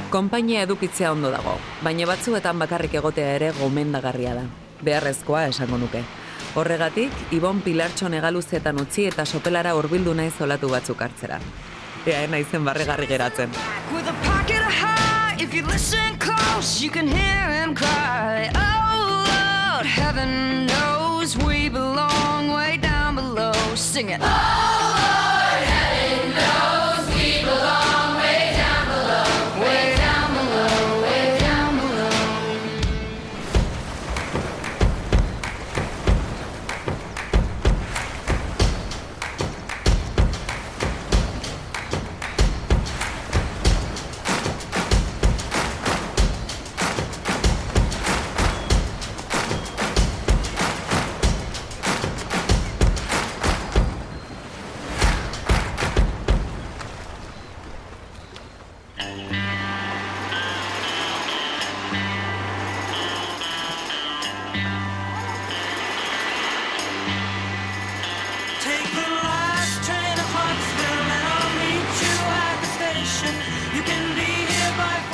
Konpainia edukitzea ondo dago, baina batzuetan bakarrik egotea ere gomendagarria da. Beharrezkoa esango nuke. Horregatik, Ibon Pilartxo negaluzetan utzi eta sopelara hurbildu naiz olatu batzuk hartzera. Ea naizen barregarri geratzen. Heaven knows we belong way down below. Sing it. Oh Lord, heaven knows we belong way down below. Way down below, way down below.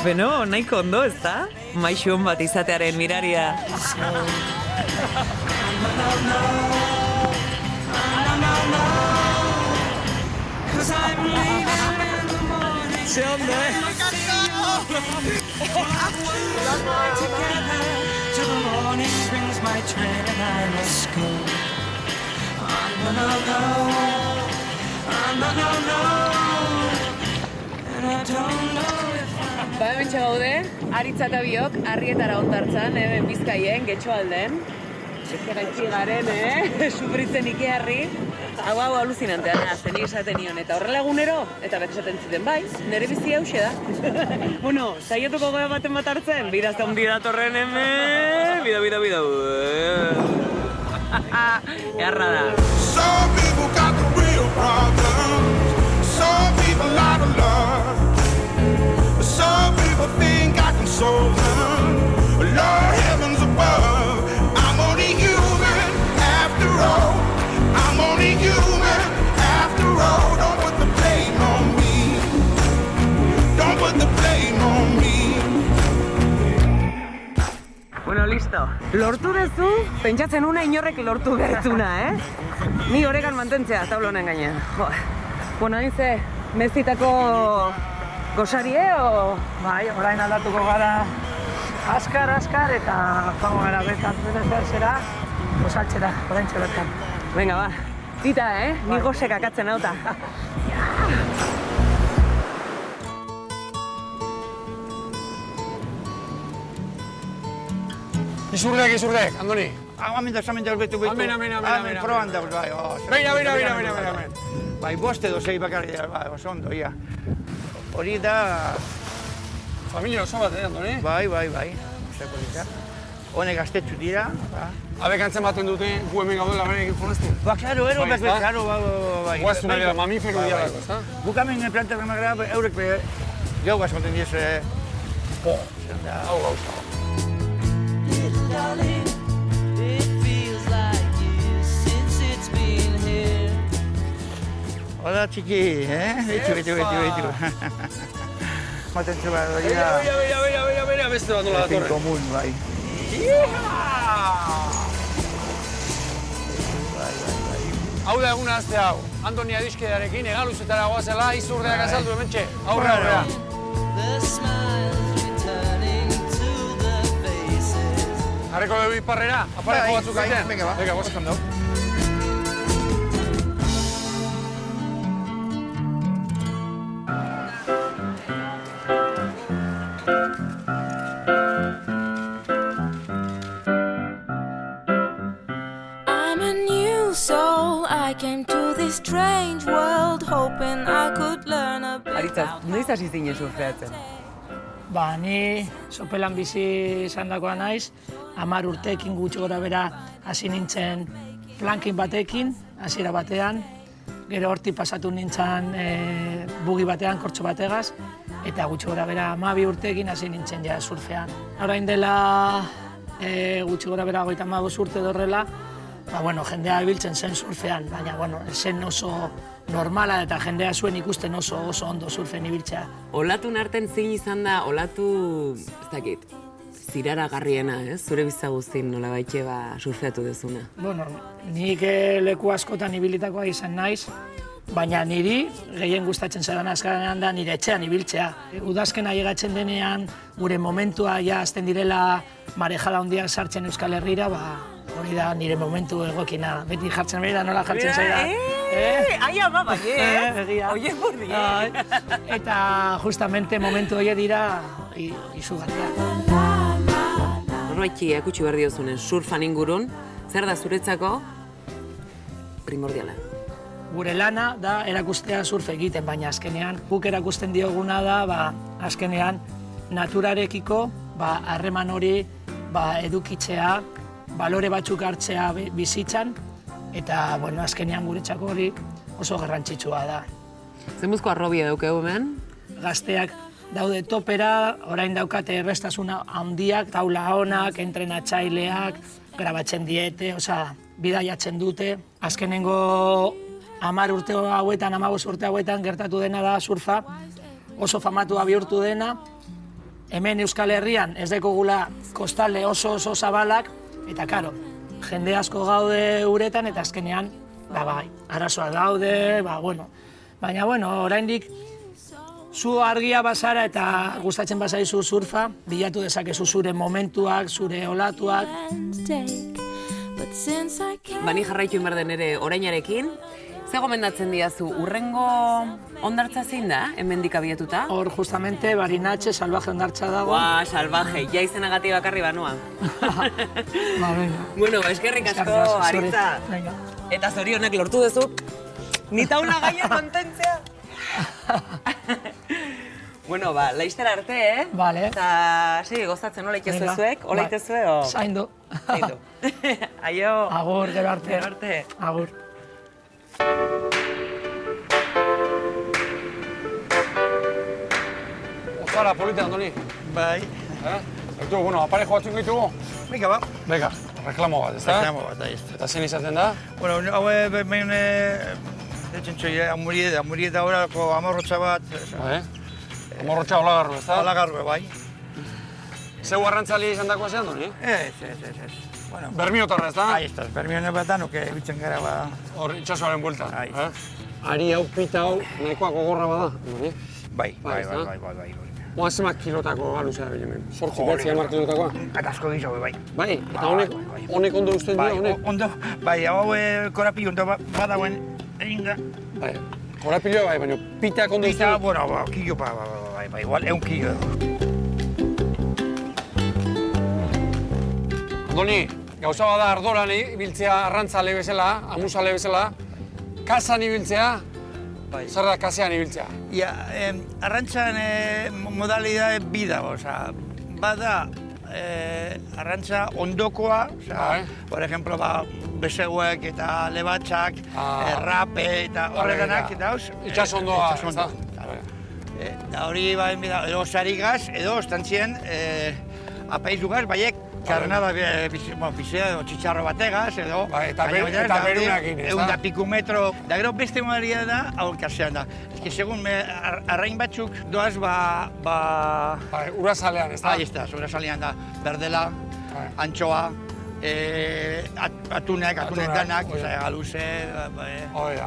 Beno, nahiko ondo, ez da? Maixu hon bat izatearen miraria. Ze ondo, Ba, hementxe gaude, Aritza eta biok, Arrietara ondartzan, Bizkaien, Getxoalden. Gaitzi garen, sufritzen ikearri. Hau aluzinantea da, zen esaten nion, eta horrela egunero, eta bek esaten zuten bai, nire bizi hause da. Bueno, saiatuko gara baten bat hartzen, bidazte hundi datorren hemen, bida. Eharra da. Some people got the real problems, some people out of love. Some people think I can solve them. Lord heavens above, I'm only human after all. I'm only human after all. Don't put the blame on me. Don't put the blame on me. Bueno, listo. Lortu dezu, pentsatzen una inorrek lortu bertuna, Ni oregan mantentzea, tablo honen gainean. Bueno, hain ze, mezitako gosarie, o? Bai, orain aldatuko gara askar, eta joango gara bezera, gosaltzera, orain txebertan. Venga, ba. Tita, Ni gozek akatzen hauta. Izurdek, Andoni. Amen, betu. Amen, proban dauz, bai. Beira. Bai, boste dozei bakarri, bai, oso ondo, ia. Hori da... Familia oso bat, Andoni? Bai. Oseko dira. Honek gaztetxu dira. Abek antzen baten dute, gu hemen gaudela berekin fonestu? Ba, klaro, bai. Guaztu nahi da, mamiferu dira dago, ezta? Guk hemen planta bermagara, eurek gau gazkonten diez... Po, hau. Hola, txiki, Bitu. Maten txubar, hori da... Beira, beste bat nola datorren. Fin komun, bai. Hau da eguna azte hau. Andoni adiskedarekin, egaluzetara goazela, Izurdeak azaldu hementxe. Aurrea. Harreko dugu iparrera, apareko batzuk aiten. Venga, boskan dau. Aritza, noiz hasi zinen surfeatzen? Ba, ni sopelan bizi izandakoa naiz, 10 urteekin gutxi gora bera hasi nintzen plankin batekin, hasiera batean, gero hortik pasatu nintzen bugi batean, kortxo bategaz, eta gutxi gora bera 12 urteekin hasi nintzen ja surfean. Orain dela gutxi gora bera 35 urte dorrela, bueno, jendea ibiltzen zen surfean, baina, bueno, zen oso normala eta jendea zuen ikusten oso ondo surfen ibiltzea. Olatun arten zein izan da, olatu, ez dakit, ziraragarriena, ez? Zure bizitza guztin nola baitxe surfeatu dezuna. Bueno, nik leku askotan ibilitakoa izan naiz, baina niri gehien gustatzen zaidan azkenean da nire etxean ibiltzea. Udazkena llegatzen denean, gure momentua ja hasten direla marejada handiak sartzen Euskal Herrira, hori da nire momentu egokina. Beti jartzen behira, nola jartzen zaida. Ai, ama, bai, Egia. Oie, borri, Eta justamente momentu horiek dira izugarriak. Norbaitxi ekutsi behar diozunen surfan ingurun, zer da zuretzako primordiala? Gure lana da erakustea surf egiten, baina azkenean guk erakusten dioguna da azkenean naturarekiko harreman hori edukitzea, balore batzuk hartzea bizitzan, eta bueno, azkenean guretzako hori oso garrantzitsua da. Zenbuzko arrobia daukegu hemen? Gazteak daude topera, orain daukate errestasuna handiak, taula onak, entrenatzaileak, grabatzen diete, bidaiatzen dute. Azkenengo 10 urte hauetan, 15 urte hauetan gertatu dena da surfa, oso famatua bihurtu dena. Hemen Euskal Herrian ez dekogula kostalde oso zabalak, eta karo, jende asko gaude uretan, eta azkenean, arazoa daude, Baina, oraindik, zu argia bazara eta gustatzen bazaizu surfa, bilatu dezakezu zure momentuak, zure olatuak. Bani jarraitu inbar den ere orainarekin, ze gomendatzen diazu, urrengo hondartza zein da, hemendik abiatuta? Hor, justamente, Barinatxe, salvaje hondartza dago. Salvaje, ja izenagatik bakarri banoa. Venga. Bueno, eskerrik asko, Aritza. Eta zorionak lortu duzu, ni taula gaia kontentzea. Bueno, laizter arte, Vale. Eta, gozatzen nola itezu ezuek, hola itezue, o? Zaindu. Zaindu. Aio. Agur, gero arte. Gero arte. Agur. Ozara, polita, Andoni. Bai. Aparejo batzuk ditugu? Venga, Beka, reklamo bat, ez da? Reklamo bat, ahí está. Eta zein izaten da? Bueno, hau behin detzen txoi, amurieta horako amorrotza bat. Amorrotxa olagarru, ez da? Olagarru, bai. Zeu arrantzali izan dagoa zean, Andoni? Ez. Bueno, Bermiotarra, ez da? ahí está, bermioen bat danok bitzen gara, Hor, itxasoaren buelta. Ahí. Ari hau, pita hau, nahikoa gogorra bada, Andoni? Bai. Oazemak kilotako galuzea bilemen. Zortzi, bertzi, 10 kilotakoa. Eta asko gizaue, bai. Bai, eta honek ondo usten dira, honek? Ondo, bai, hau korapio ondo badauen egin da. Bai, korapillo bai, baina pitak ondo usten Pita, bueno, kilo bai, igual, 1 kilo edo. Andoni, gauza bada ardoran ibiltzea arrantzale bezala, amusale bezala, kasan ibiltzea, zer da kasean ibiltzea? Ia, arrantzan modalidade bi dago, bada arrantza ondokoa, por ejemplo, beseguek eta lebatxak, rape eta horreganak, dauz. Itxas ondoa, ez da? Da hori, edo sarigaz, edo estantzien apaizugaz, baiek, karnada bizea edo txitxarro bategaz, edo... Eta berunakin, ez da? 100 piku metro. Da gero beste modalia da, hau kasean da. Ez que segun arrain batzuk doaz Urazalean, ez da? Ahí estaz, urazalean da. Berdela, antxoa, atunek danak, galuze,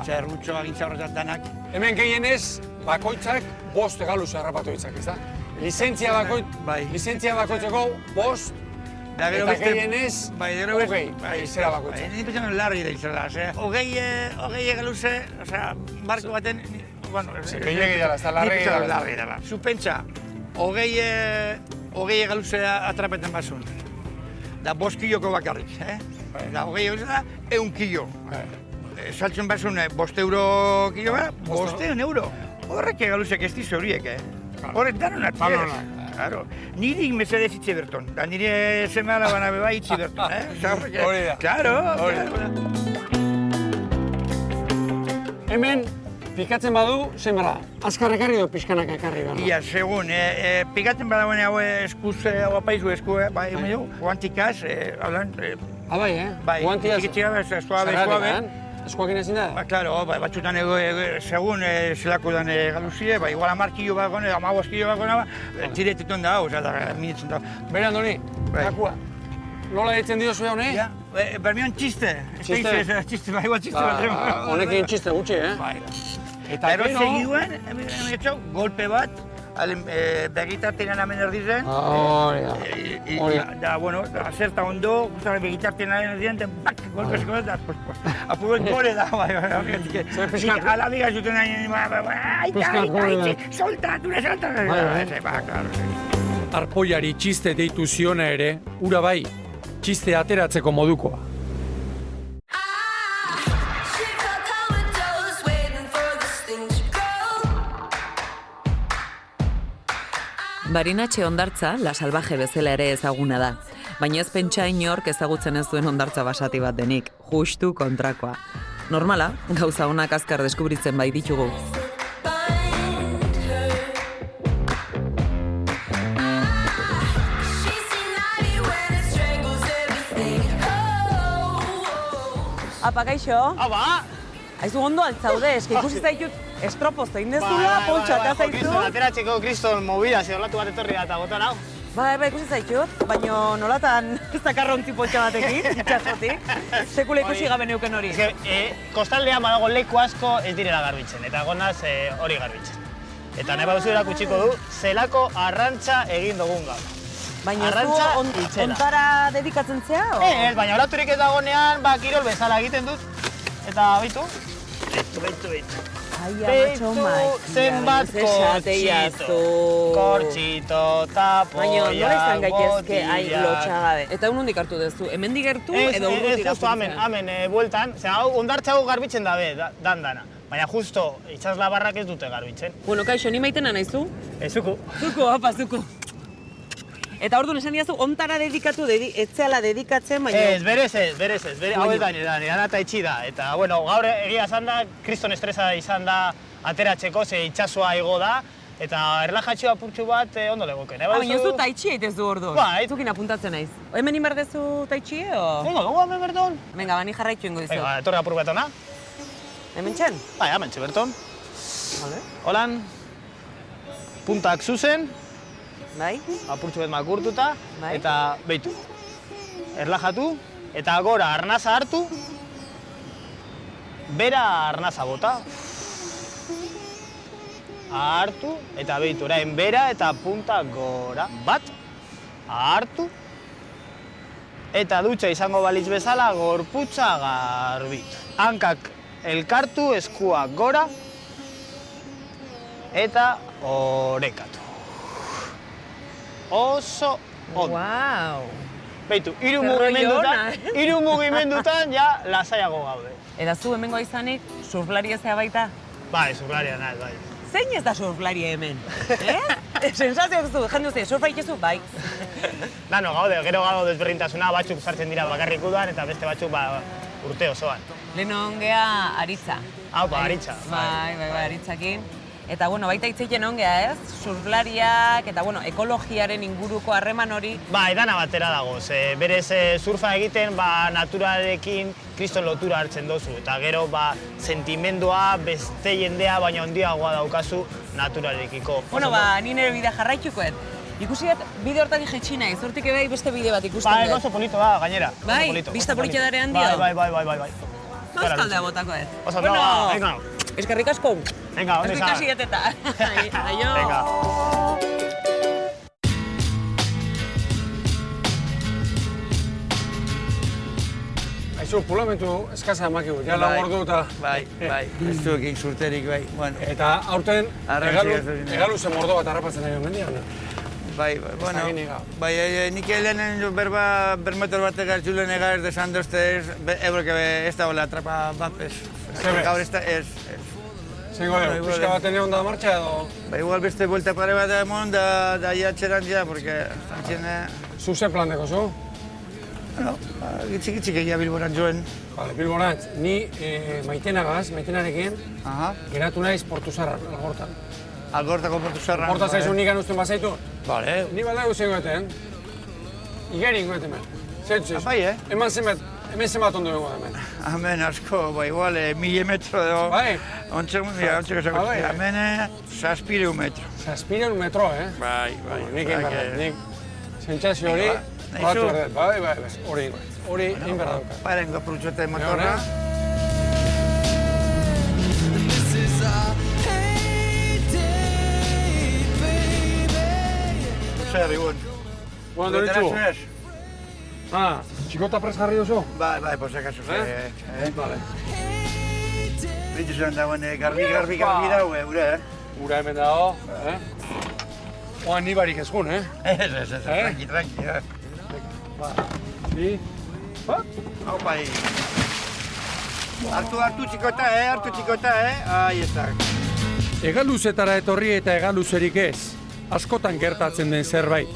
zerrutxo, agintza horretak danak. Hemen gehienez, bakoitzak 5 galuze harrapatu ditzak, ez da? Lizentzia bakoitzeko 5, eta gehienez, 20 zera bakoitzak. Ni pentsan larri da izela, hogei galuze, barko baten... Gehiagin dela, ez da larri dela. Zu pentsa, hogei galuze atrapeten bazun. Da 5 kiloko bakarrik, Da hogei galuze da, 1 kilo. Saltzen bazun 5 euro kilo bat, 5 euro. Horrek galuzek ez dizu horiek, Horrek danon atziez. Claro. Nirik mesedez itxe berton. Da nire seme alabana beba itxe berton, Hori da. Claro. Hemen, pikatzen badu, zein bera? Azkar ekarri edo pixkanak ekarri behar? Ia, segun, pikatzen badauen hau eskuz, hau apaizu esku, bai, guantikaz, hablan, Bai, Bai, txikitxia, suave. Eskuakin ezin da? Ba, klaro, batzutan segun zelako dan galuzie, igual 10 kilo bat gona, 15 kilo bat gona, tireteton da, da, minitzen da. Bere, Andoni, kakua. Nola ditzen dio zuen honi? Ja, bermion txiste. Txiste, igual txiste bat. Honekin txiste gutxi, Bai. Eta gero segiduen, golpe bat, begitartenan hemen erdizen. Hori da, bueno, zerta ondo, begitartenan erdizen, bak, golpezko da, apuruen gore da, bai. Ala diga zuten nahi, aita, solta, solta. Arpoiari txiste deitu ziona ere, ura bai, txiste ateratzeko modukoa. Barinatxe hondartza, La Salvaje bezala ere ezaguna da. Baina ez pentsa inork ezagutzen ez duen hondartza basati bat denik, justu kontrakoa. Normala, gauza honak azkar deskubritzen bai ditugu. Apa, kaixo? Aba! Aizu ondo altzaude, eski ikusi zaitut estropoz egin dezula, poltsa eta zaitu. Kriston, ateratzeko kriston movida, zerlatu bat etorri da eta botan hau. Bai, ikusi zaitut, baina nolatan zakarrontzi poltsa batekin, itxasotik. Sekula ikusi gabe neuken hori. Kostaldean badago leku asko ez direla garbitzen, eta gondaz hori garbitzen. Eta nahi baduzu erakutsiko du, zelako arrantza egin dugun gaur. Baina zu ontara dedikatzen zea? Ez, baina olaturik ez dagonean, kirol bezala egiten dut. Eta baitu. Beitu, zenbat kortxito, tapoia, baina nola izan gaitezke botila. lotxagabe. Eta unondik hartu duzu, hemendik gertu edo urrutira justo hemen bueltan, hau hondartzago garbitzen dabe, dana. Baina justo itxaslabarrak ez dute garbitzen. Bueno, kaixo, ni maitena naizu? Zuku. Zuku, apa, zuku. Eta orduan esan diazu, ontara dedikatu, etzeala dedikatzen, baina... Ez, berez, hau ez da nirean eta itxi da. Eta, bueno, gaur egia esan da, kriston estresa izan da ateratzeko, ze itxasua igo da, eta erlajatxo apurtxu bat ondo legoken. Baina ez du taitxi egitez du orduan. Bai. Zukin apuntatzen naiz. Hemen inberdezu taitxi, o? Venga, gau hemen berton. Venga, bani jarraitu ingo dizu. Venga, etorri apur betona. Hemen txen? Bai, hemen txe berton. Holan, puntak zuzen. Bai? Apurtxu bet makurtuta, Bai. eta beitu. Erlajatu, eta gora arnaza hartu, bera arnaza bota. Hartu, eta beitu, orain bera eta punta gora. Bat, hartu, eta dutxa izango balitz bezala gorputza garbitu. Hankak elkartu, eskuak gora, eta orekatu. Oso ondo. Wow! Beitu, hiru Rollo mugimendutan ja lasaiago gaude. Eta zu hemengo izanik, surflaria zea baita? Bai, surflaria naiz, bai. Zein ez da surflaria hemen? Sensazioak zu, jende uste, surfa ikezu, bai. Dano gaude, gero gaude desberdintasuna, batzuk sartzen dira bakarrik udan eta beste batzuk urte osoan. Lehen gea Aritza. Hau, Aritza. Bai, Aritzakin. Eta, bueno, baita hitzeiten ongea, ez? Surflariak eta, bueno, ekologiaren inguruko harreman hori. Bai, dana batera dago, berez surfa egiten, naturarekin kriston lotura hartzen dozu. Eta gero, sentimendua, beste jendea, baina handiagoa daukazu naturarekiko. Bueno, ni nire bidea jarraitukoet. Ikusi bat, bide hortatik jetxi naiz, hortik ebai beste bide bat ikusten dut. Bai, oso polito da, gainera. Bai, bista politia darean dio. Bai. Euskaldea botako ez. Oso, venga. Eskerrik asko. Venga, ondo izan. Ikasi eteta. Aio. Venga. Aizu, pulamentu eskasa emakigu, ja lau ordu eta... Bai, ez du egin surterik, bai. Eta aurten egalu zen mordo bat harrapatzen nahi mendian. Bai, bueno, nik lehenen bermetor batek hartzulen egar desan dozte ebreke ez da hola atrapa bat ez. Gaur ez da ez. Zengo dugu, pixka bat ene onda martxa edo? Ba, igual beste vuelta pare bat emon da ja txeran ja, porque antxene... Zuzen plan deko zu? Bueno, gitzik egia Bilboran joen. Vale, Bilborantz, ni maitenarekin geratu naiz Portuzarran, Algortan. Algortako Portuzarran. Porta zaizu nik anuzten bazaitu? Vale. Ni bat dugu zen goeten. Igeri goeten ben. Zentzu. Bai, Hemen zenbat ondo dugu hemen. Hemen asko, igual, 1000 metro edo... Bai? Ontzeko esako. Hemen 600 metro. 600 metro, Bai. Nik egin behar dut, nik sentsazio hori, batu behar dut, bai, hori egin behar dut. Parengo prutxote motorra. Zer, Ibon. Bueno, deritxu. Txikota prest jarri duzu? Bai, por si acaso. Vale. Britzu zen dagoen garbi dago, ura, Ura hemen dago, Oan ni barik ezgun, Ez, tranqui. Bi. Hau bai. Hartu txikota, Ahí está. Hegaluzetara etorri eta hegaluzerik ez, askotan gertatzen den zerbait.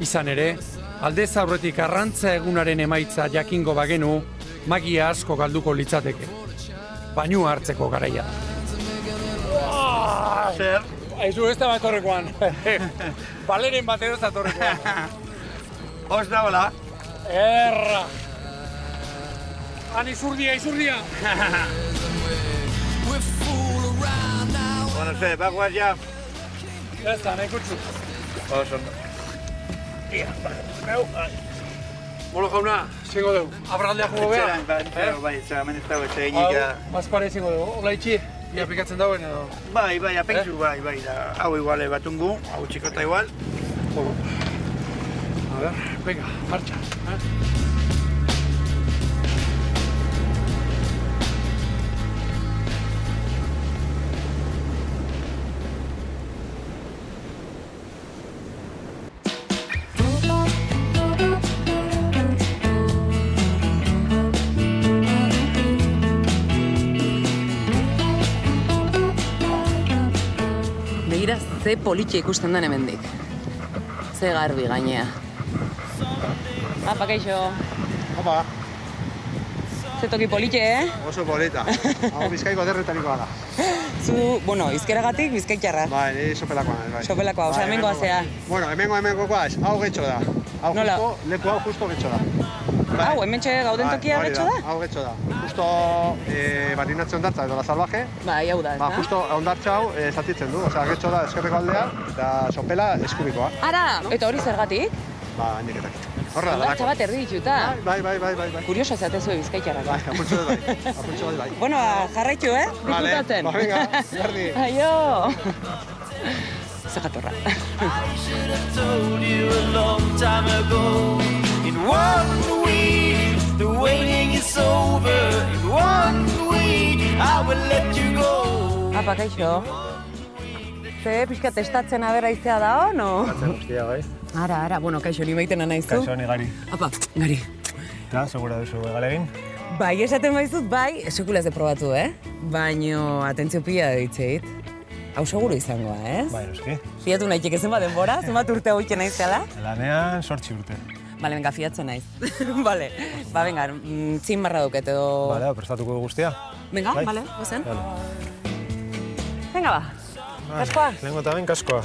Izan ere, aldez aurretik arrantza egunaren emaitza jakingo bagenu, magia asko galduko litzateke. Bainua hartzeko garaia. Zer? Aizu ez da bat horrekoan. Baleren bat edo ez da horrekoan. Hoz da, hola. Erra! Han izurdia! Bueno, ze, bagoaz ja. Ya está, nahi kutsu. Oso. Bolo jauna, zingo dugu. Abraldea jugo beha? Bai, hemen ez dago eginik. Mazpare zingo dugu. Ola itxi, ia aplikatzen dauen edo? Bai, apentsu, bai. Hau igual batungu, hau txikota igual. A ver, venga, marcha. Begira, ze politxe ikusten den hemendik. Ze garbi gainea. Apa, kaixo. Opa, Ze toki politxe, oso polita. Hau Bizkaiko derretarikoa da. Zu, izkeragatik bizkaitxarra. Bai, ni sopelakoa naiz, bai. Sopelakoa, osea, hemengoa zea. Bueno, hemengoa ez, hau getxo da. Hau Nola? leku hau justo getxo da. Hau, hementxe gauden tokia hori getxo da? Hau getxo da. Justo barinatze ondartza edo la salvaje. Bai, hau da, ez da? Justo ondartza hau zatitzen du, osea, getxo da eskerreko aldea eta sopela eskubikoa. Ara, eta hori zergatik? Handik eta. Horra da. Ondartza bat erdi dituta. Bai. Kurioso zatezue bizkaitxarrak. Bai, apurtxo bai. Bueno, jarraitu, disfrutatzen. Vale, venga, gardi. Aio! Zagatorra. I should have told you a long time ago. In 1 week, the waiting is over. In 1 week, I will let you go. Apa, kaixo. Ze pixka testatzen abera izea da, no? Testatzen guztia, bai. Ara, bueno, kaixo, ni baitena naizu. Kaixo, ni Gari. Apa, Gari. Eta, segura duzu egalegin? Bai, esaten baizut, bai, sekulaz de probatu, Baino, atentzio pila ditzeit. Hau seguru izangoa, ez? Bai, noski. Fiatu nahitek zenbat denbora, zenbat urte hauike naizela? Lanean 8 urte. Bale, venga, fiatzen naiz. Bale, venga, txin marra duket edo... Bale, prestatuko guztia. Venga, bai. bale, gozen. Venga, kaskoa. Lehenko eta ben, kaskoa.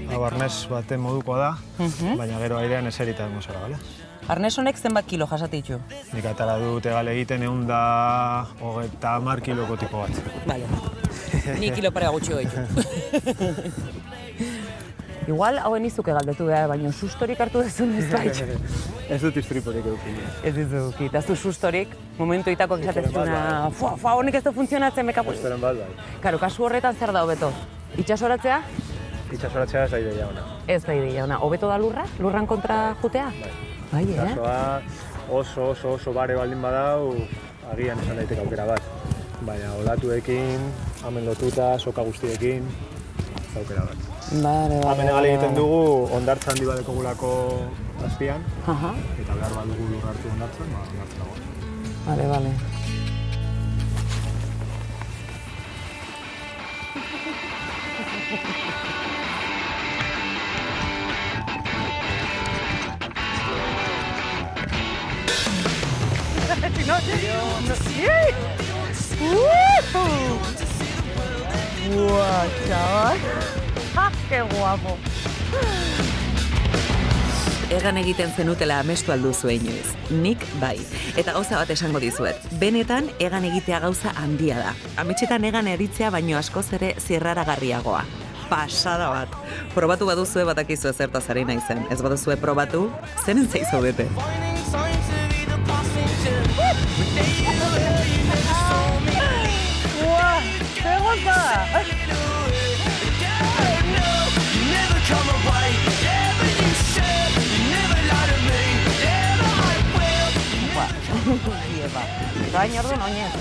Hau arnez baten modukoa da, baina gero airean eserita dengo zara, bale? Arnez honek zenbat kilo jasatitu? Nik atara dut egale egiten 130 kiloko tipo bat. Bale, ni kilo pare gutxi goitu. Igual hauen izuke galdetu behar, baina sustorik hartu dezun ez bait. Ez dut istriporik edukin. Ez dizuki, eta zu sustorik, momentu itakoak esatezuna, honek ez du funtzionatzen mekapu. Esperen bat, bai. Karo, kasu horretan zer da hobeto? Itxasoratzea? Itxasoratzea ez da ideia ona. Ez da ideia ona. Hobeto da lurra? Lurran kontra jutea? Bai, Itxasoa oso bare baldin badau, agian esan daiteke aukera bat. Baina olatuekin, hemen lotuta, soka guztiekin, ez aukera bat. Hemen egale egiten dugu hondartza handi bat dekogulako azpian, eta behar bat dugu lurra hartu hondartzen, hondartzen dago. Bale. ¡Guau, chaval! ¡Ah, qué guapo! egan egiten zenutela amestu alduzu inoiz. Nik bai. Eta gauza bat esango dizuet. Benetan egan egitea gauza handia da. Ametxetan egan eritzea baino askoz ere zirraragarriagoa. Pasada bat. Probatu baduzue badakizu zertaz ari naizen. Ez baduzue probatu, zenen zaizu bete. Eta baina orduan oinez.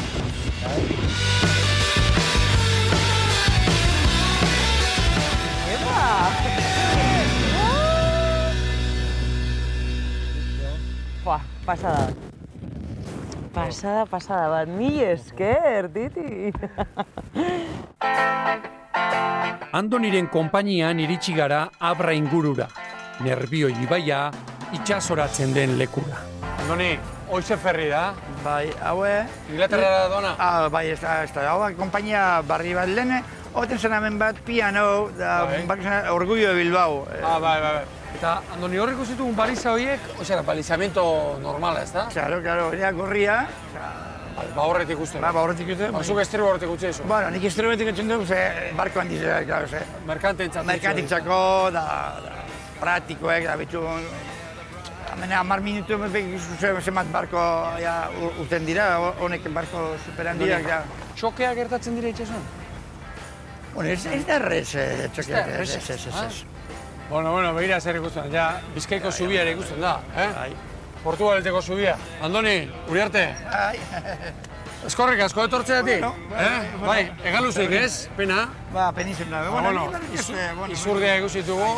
Pasada. Pasada bat. Mil esker, Titi. Andoniren konpainian iritsi gara Abra ingurura. Nerbioi ibaia itxasoratzen den lekura. Andoni, hoize ferri da? Bai, haue... Inglaterra dona? Bai, ez da. Haua, konpainia barri bat lehen, oten zen hemen bat piano, da, Orgullo de Bilbao. Bai. Eta, Andoni, horreko zituen baliza horiek, balizamiento normala, ez da? Claro, horiak gorria. Ba horretik ikusten. Ba horretik ikusten. Zuk estrebo horretik utzi ezo. Bueno, nik estrebo horretik utzen dut, barko handizera, claro, ze. Merkantintzako, da praktikoek, da bitu... Hamene, 10 minutu zemat barko uten dira, honek barko superan dira. Txokea gertatzen dira itxasuan? Bueno, ez da errez txokeak, ez. Bueno, begira zer ikusten, ja, Bizkaiko zubia ere ikusten da, Portugaleteko zubia. Andoni, Uriarte. Eskorrik asko etortzeatik. Bai, egaluzik ez, pena. Ba, penizun da. Bueno, izurdea egusitugu.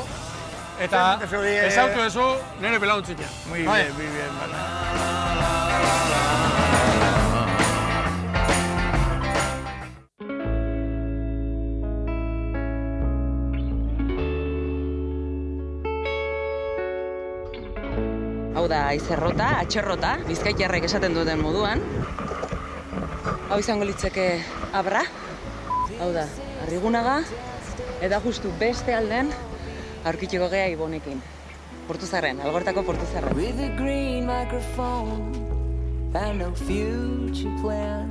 Eta ezautu ezu, nire pelauntzitea. Muy bien, bala. Hau da, aizerrota, atxerrota, bizkaitarrek esaten duten moduan. Hau izango litzeke Abra. Hau da, Arrigunaga, eta justu beste alden aurkituko gea Ibonekin. Portuzarren, Algortako Portuzarren. With a green microphone and no future plan.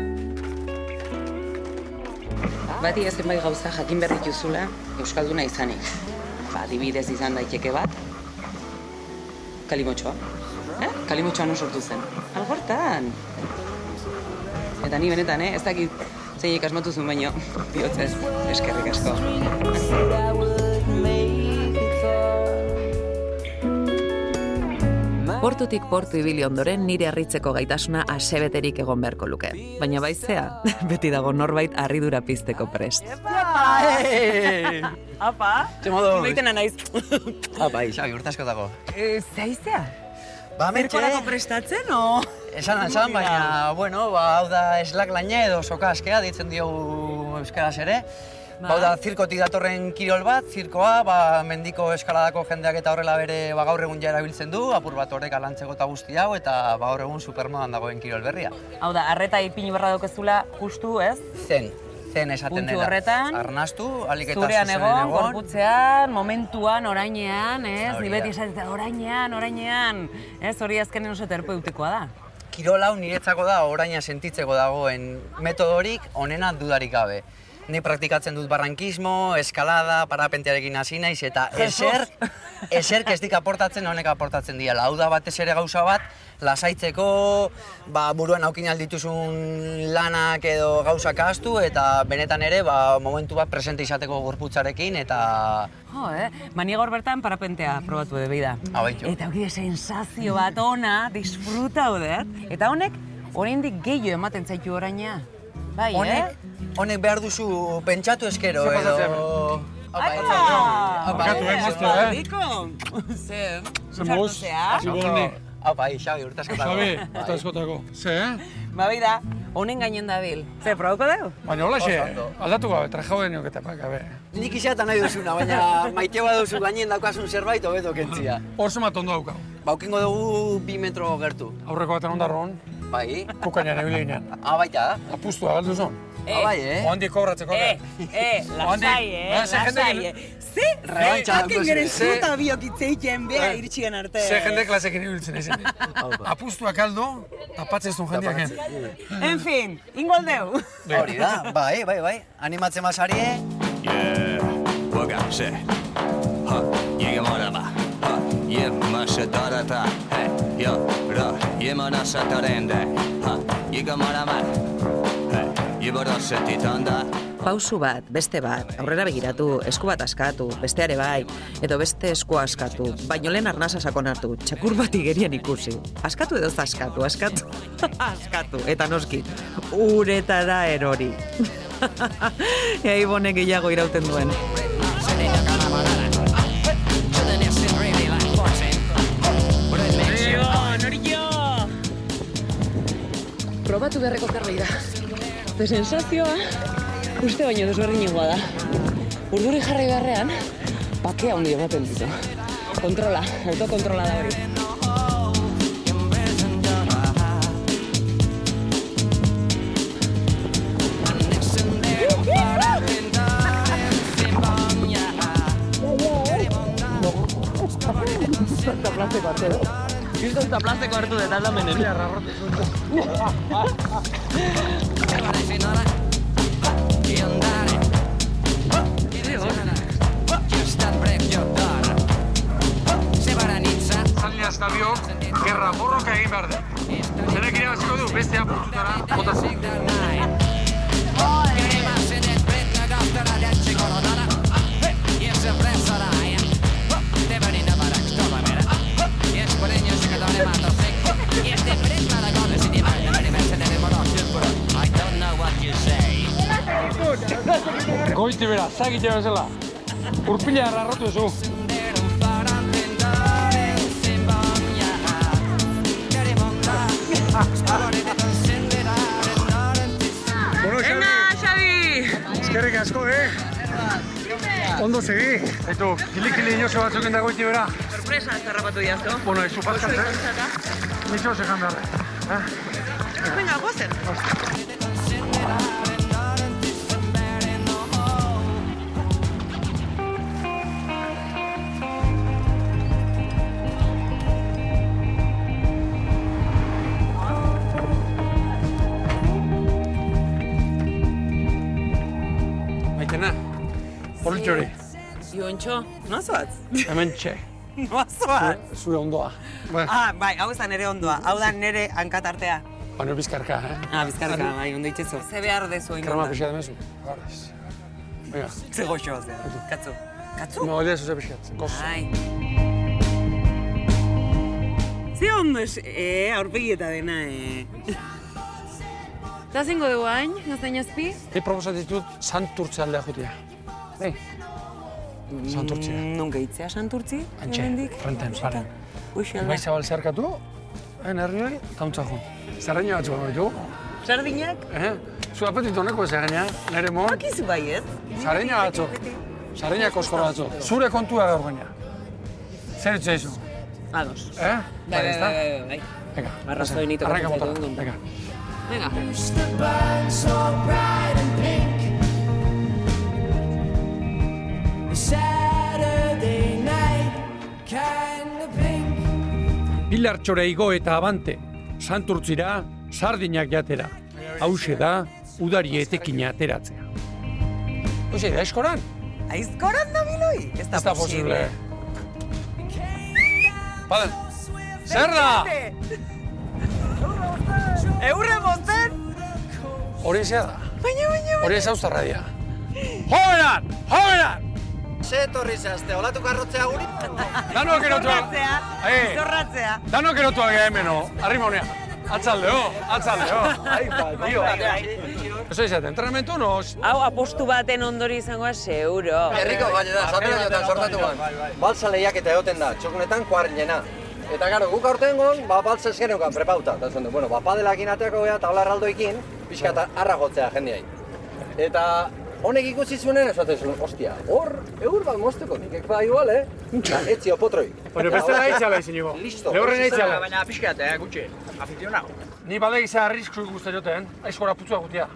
Bati ez zenbait gauza jakin berri juzula euskalduna izanik. Adibidez izan daiteke bat, Kalimotxoa. Kalimotxoa non sortu zen? Algortan! Eta ni benetan, ez dakit zeinik asmatu zuen baino, bihotzez, eskerrik asko. Portutik portu ibili ondoren nire harritzeko gaitasuna asebeterik egon beharko luke. Baina baizea, beti dago norbait harridura pizteko prest. Apa! Txemodo! Baitena naiz. Apa, Xabi, urte asko dago. Zaizea? Ba, Zirkolako prestatzen, o? Esan, baina, bueno, hau da slackline edo soka askea, ditzen diogu euskaraz ere. Hau da, zirkotik datorren kirol bat, zirkoa, mendiko eskaladako jendeak eta horrela bere gaur egun ja erabiltzen du, apur bat horrek lantzeko eta guzti hau, eta gaur egun supermodan dagoen kirol berria. Hau da, arreta ipini berra daukezula justu, ez? Zen esaten dela. Puntu horretan, arnastu, alik eta zurean egon, gorputzean, momentuan, orainean, ez? Ni beti esatzen, orainean, ez? Hori azkenen oso terapeutikoa da. Kirol hau niretzako da oraina sentitzeko dagoen metodorik onena dudarik gabe. Ni praktikatzen dut barrankismo, eskalada, parapentearekin hasi naiz eta eser kestik aportatzen honek aportatzen diela. Hau da batez ere gauza bat, lasaitzeko, buruan aukin aldituzun lanak edo gauzak ahaztu eta benetan ere momentu bat presente izateko gorputzarekin eta... Mani gaur bertan parapentea probatu edo behi da. Eta hori sensazio bat ona, disfruta hodet. Eta honek, oraindik gehiago ematen zaitu oraina. Bai, Honek behar duzu pentsatu eskero edo... Xabi, urte askotako. Ze, Ba, beida, honen gainen dabil. Ze, probauko dugu? Baina hola xe, aldatu gabe, traja hori neoketepak gabe. Nik izatea nahi duzuna, baina maite baduzu gainen daukasun zerbait hobeto kentzia. Orso mat ondo daukau. Baukingo dugu 2 metro gertu. Aurreko baten ondarron. Bai. Kukainan ebileinean. Baita da. Apustua galdu zon. Bai, Oandik kobratzeko. Lasai, lasai. Ze, haken geren zuta biok itzeiten beha iritxigen arte. Ze jende klasekin ibiltzen ezen. Apustuak aldo, tapatzen zuen jendeak. En fin, ingoldeu. Hori da, bai. Animatzen masarie. Boga, se. Ha, yegamarama. Ha, yemasadarata. He, yo, ra, yemanasatarende. Ha, yegamarama. He, yebarasatitanda. Pausu bat, beste bat, aurrera begiratu, esku bat askatu, besteare bai, edo beste esku askatu, baino lehen arnasa sakon hartu, txakur bat igerian ikusi. Askatu edo askatu. Askatu, eta noski, uretara erori. Ea Ibonek gehiago irauten duen. Probatu beharreko zerbait da. Ze sensazioa, uste baino desberdinagoa da. Urduri jarri beharrean, bakea handi ematen ditu. Kontrola, autokontrola da hori. Kristo plastiko hartu dut aldamenen. Zaliaz eta biok, gerra borroka egin behar da. Zenek irabaziko du, beste apurtutara, botazik. Goiti bera, zagite bezala. Urpila arrotu ezu. Bueno, Xabi! Eskerrik asko, Ondo segi. Eto, kili inozo batzuken da goiti bera. Sorpresa, zarrapatu jazto. Bueno, izu paskatzen. Nixo zekan behar. Venga, gozen. Maitena, politxori. Iontxo, noazoaz? Hemen txe. Noazoaz? Zure ondoa. Bai, hau ez da nere ondoa. Hau da nere hankatartea. Baina bizkarka, Bizkarka, bai, ondo itxezu. Ze behar dezu oin Krema pixat demezu. Venga. Ze goxoa zea. Katzu. Katzu? No, olea zuze pixat. Gozo. Ai. Ze ondo ez, aurpegieta dena, Eta zengo dugu hain, gaztain azpi? Ni proposatzen ditut Santurtze aldea jutia. Ei, Santurtzea. Nunca itzea Santurtzi? Antxe, frenten, paren. Uixi alda. Ibai zabal zeharkatu, herrioi, tauntza joan. Zerreina batzu gaitu. Sardinak? Zu apetitu honeko zerreina, nire mon. Bakizu baiet. Zerreina batzu. Zerreina koskora batzu. Zure kontua gaur gaina. Zer itzu eizu? Ados. Bai. Venga. Arrazoi nito. Arranka motora. Venga. Venga. Used to burn so bright and pink. Saturday night, kind of pink. Pilartxora igo eta abante, Santurtzira, sardinak jatera. Hauxe da, udari etekina ateratzea. Hoxe, da eskoran? Aizkoran da biloi? Ez da posible. Paden, zer da? Eurre moten? Hori ezea da. Baina. Hori ez hauztarra dira. Jovenan! Jovenan! Ze etorri zehazte, olatu karrotzea guri? Danok erotua. Zorratzea. Danok erotua geha hemeno. Arrimonea. Atzaldeo. Ai, dio. Eso izaten, entrenamentu noz? Hau apostu baten ondori izangoa seguro. Herriko gainera, zatera jotan sortatu ban. Baltza lehiaketa egoten da, txokunetan kuarrilena. Eta gero, guk aurten gon, baltza ez geneukan prepauta. Eta zonden, bueno, padelakin ateako geha eta hola erraldoikin, pixka eta arra jotzea jendeai. Eta honek ikusi zuenen esaten zuen, ostia, hor, eur bat mozteko nik, bai igual, etzi opotroi. Bueno, beste da itxala izin igo. Listo. Lehorren itxala. Baina pixkat, gutxi, aficionau. Ni bade izan arrisku guzti joten, aizkora putzua gutia.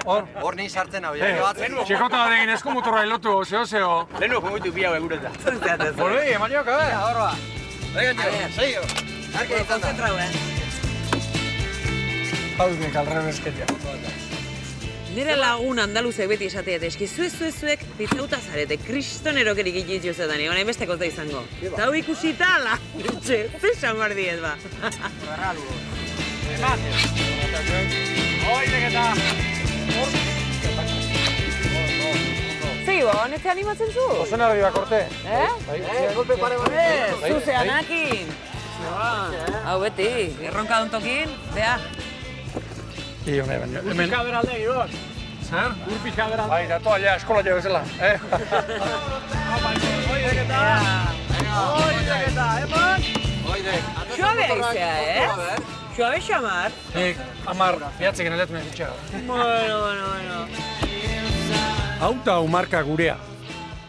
Hor ni sartzen hau, jake batzen. Txekota bat egin eskumuturra ilotu, zeo. Lehenu jongoitu bi hau egureta. Bolei, eman joka, Hor ba. Seio. Arke izan da. Hau dik alrebeskeria. Nire lagun andaluzek beti esateet, eski zuek pitzauta zarete, kriston erokerik ikitzu zetan, egon besteko da izango. Eta hau ikusita, ala, ze xamar diet ba. Zeibo, honetze animatzen zu? Ozen arriba, korte. Golpe pare bat. Zuzean akin. Hau beti, erronka duntokin, bea. Io, baina. Urpizka beralde, Ibon. Zer? Urpizka beralde. Bai, dato allá, eskola jo bezala. Oideketa, eman! Suabe aizea, Suabe xamar. Nik, 10, behatzekin eletunen zitxea. Bueno. Hau da marka gurea.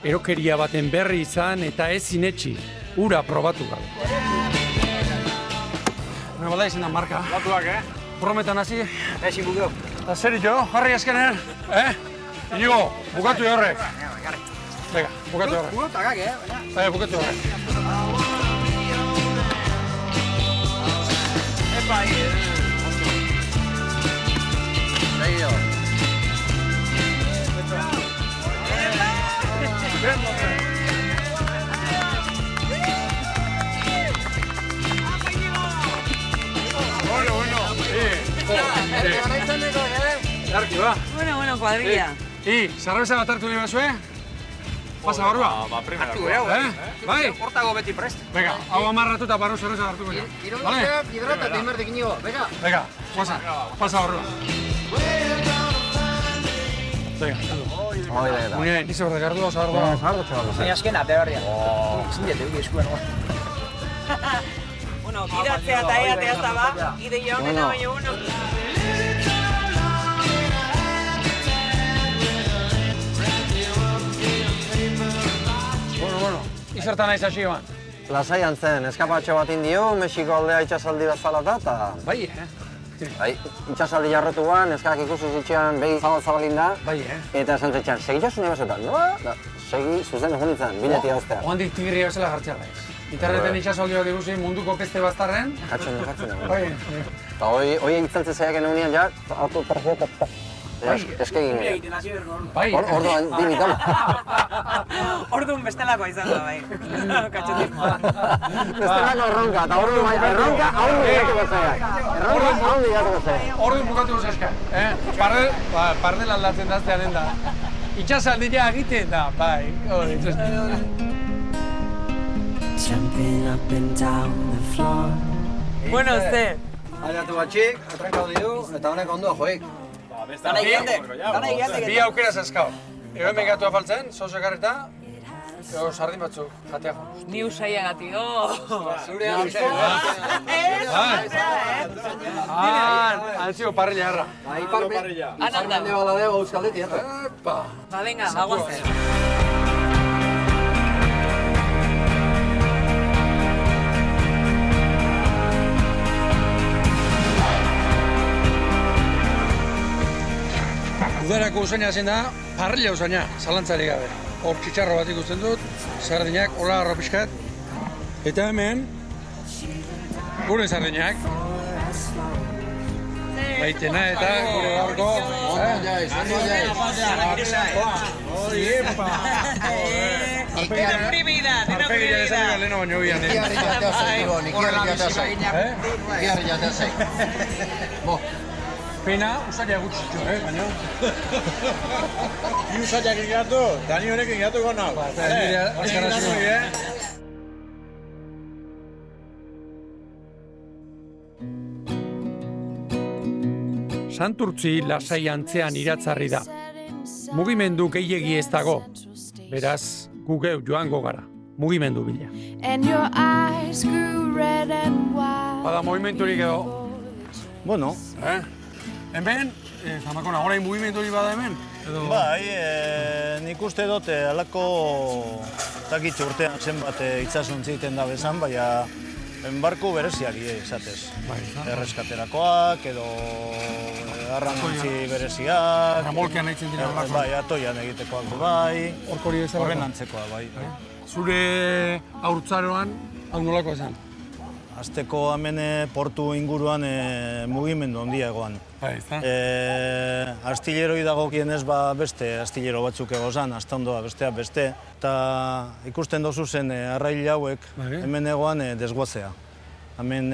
Erokeria baten berri izan eta ez sinetxi. Ura probatu gabe. Nola izan da marka. Batuak, Prometan hasi. Ezin bukeu. Eta zer jo, jarri azkenean. Inigo, bukatu horrek. Venga, bukatu horrek. Bukatu Bukatu horrek. Epa, Seio. Arki, ba. Bueno, cuadrilla. Zerrebeza bat hartu dira zue? Pasa barrua? Ba, Hartu behar. Bai? Hortago beti prest. Venga, hau amarratu eta barru zerrebeza hartuko ja. Irontzeak, hidrata, teimerdik inigo. Venga. Venga, pasa barrua. Venga, Unien, nizo berde gardu, oso barrua. Zardo, txabarro. Zain azken ate barrian. Zindete, uki eskuen. Bueno, gidatzea eta eatea ez da ba, ide jo honena baino uno. Bueno, izertan naiz hasi eman. Lasaian zen, eskapatxo bat indio, Mexiko aldea itxasaldi bezala da, eta... Bai, Bai, itxasaldi jarretu guan, eskak ikusi zitxean begi zabalin da. Bai, Eta esan zetxean, segitxasune besotan, noa? Da, segi zuzen egun nintzen, biletia ostea. Oandik tigria bezala jartzea daiz. Interneten itxasaldiak ikusi munduko peste baztarren. Jartzen. Bai. Eta hoi egitzaltze zaiak eneunian ja, hartu tarjeta eta... Eske egin. Bai. Orduan, dimitan. Orduan bestelakoa izan da, bai. Katxotik. Bestelako erronka, eta orduan bai, erronka hau digatuko zaiak. Erronka hau digatuko zaiak. Orduan bukatu zeska. Pardel aldatzen daztean da. Itxasaldia egiten da, bai. Jumping up and down the floor. Bueno, ze. Aliatu batxik, atrankau diu, eta honek ondua joik. Dana igande. Bi aukera zazkau. Ego hemen gatu afaltzen, zozo ekarreta, ego sardin batzuk, jatea jo. Ni usaiak ati, Zure Han zigo parrilla erra. parrilla. Mende bala dugu euskaldeti, eta. Epa. Ba, venga, bagoazen. Udarako usaina zen da, parrilla usaina, zalantzari gabe. Hor txitxarro bat ikusten dut, sardinak, hola arro pixkat. Eta hemen, gure sardinak. Baitena eta gure gaurko. Ondo jaiz. Epa! Arpegia esan leheno baino bian. Ikiarri jatea zai. Pena, usaila gutxitxo, baina. Bi usaiak ingatu, Dani honek ingatuko nau. Santurtzi lasai antzean iratzarri da. Mugimendu gehiegi ez dago. Beraz, gu geu joango gara. Mugimendu bila. Bada movimenturik edo. Bueno. Hemen, Zamakona, orain mugimendu hori bada hemen? Bai, nik uste dut alako takitxo urtean zenbat itxasuntzi egiten da bezan, baina barku bereziak izatez. Erreskaterakoak edo arrantzi bereziak. Remolkean egiten dira horrako. Bai, atoian egitekoak du bai. Horkori ez Horren antzekoa bai. Zure haurtzaroan, hau nolako esan? Azteko hemen portu inguruan mugimendu handia egoan. Bai, ezta? Astilleroi dagokienez beste astillero batzuk egozan, astondoa besteak beste. Eta ikusten dozu zen arrail hauek hemen egoan desguazea. Hemen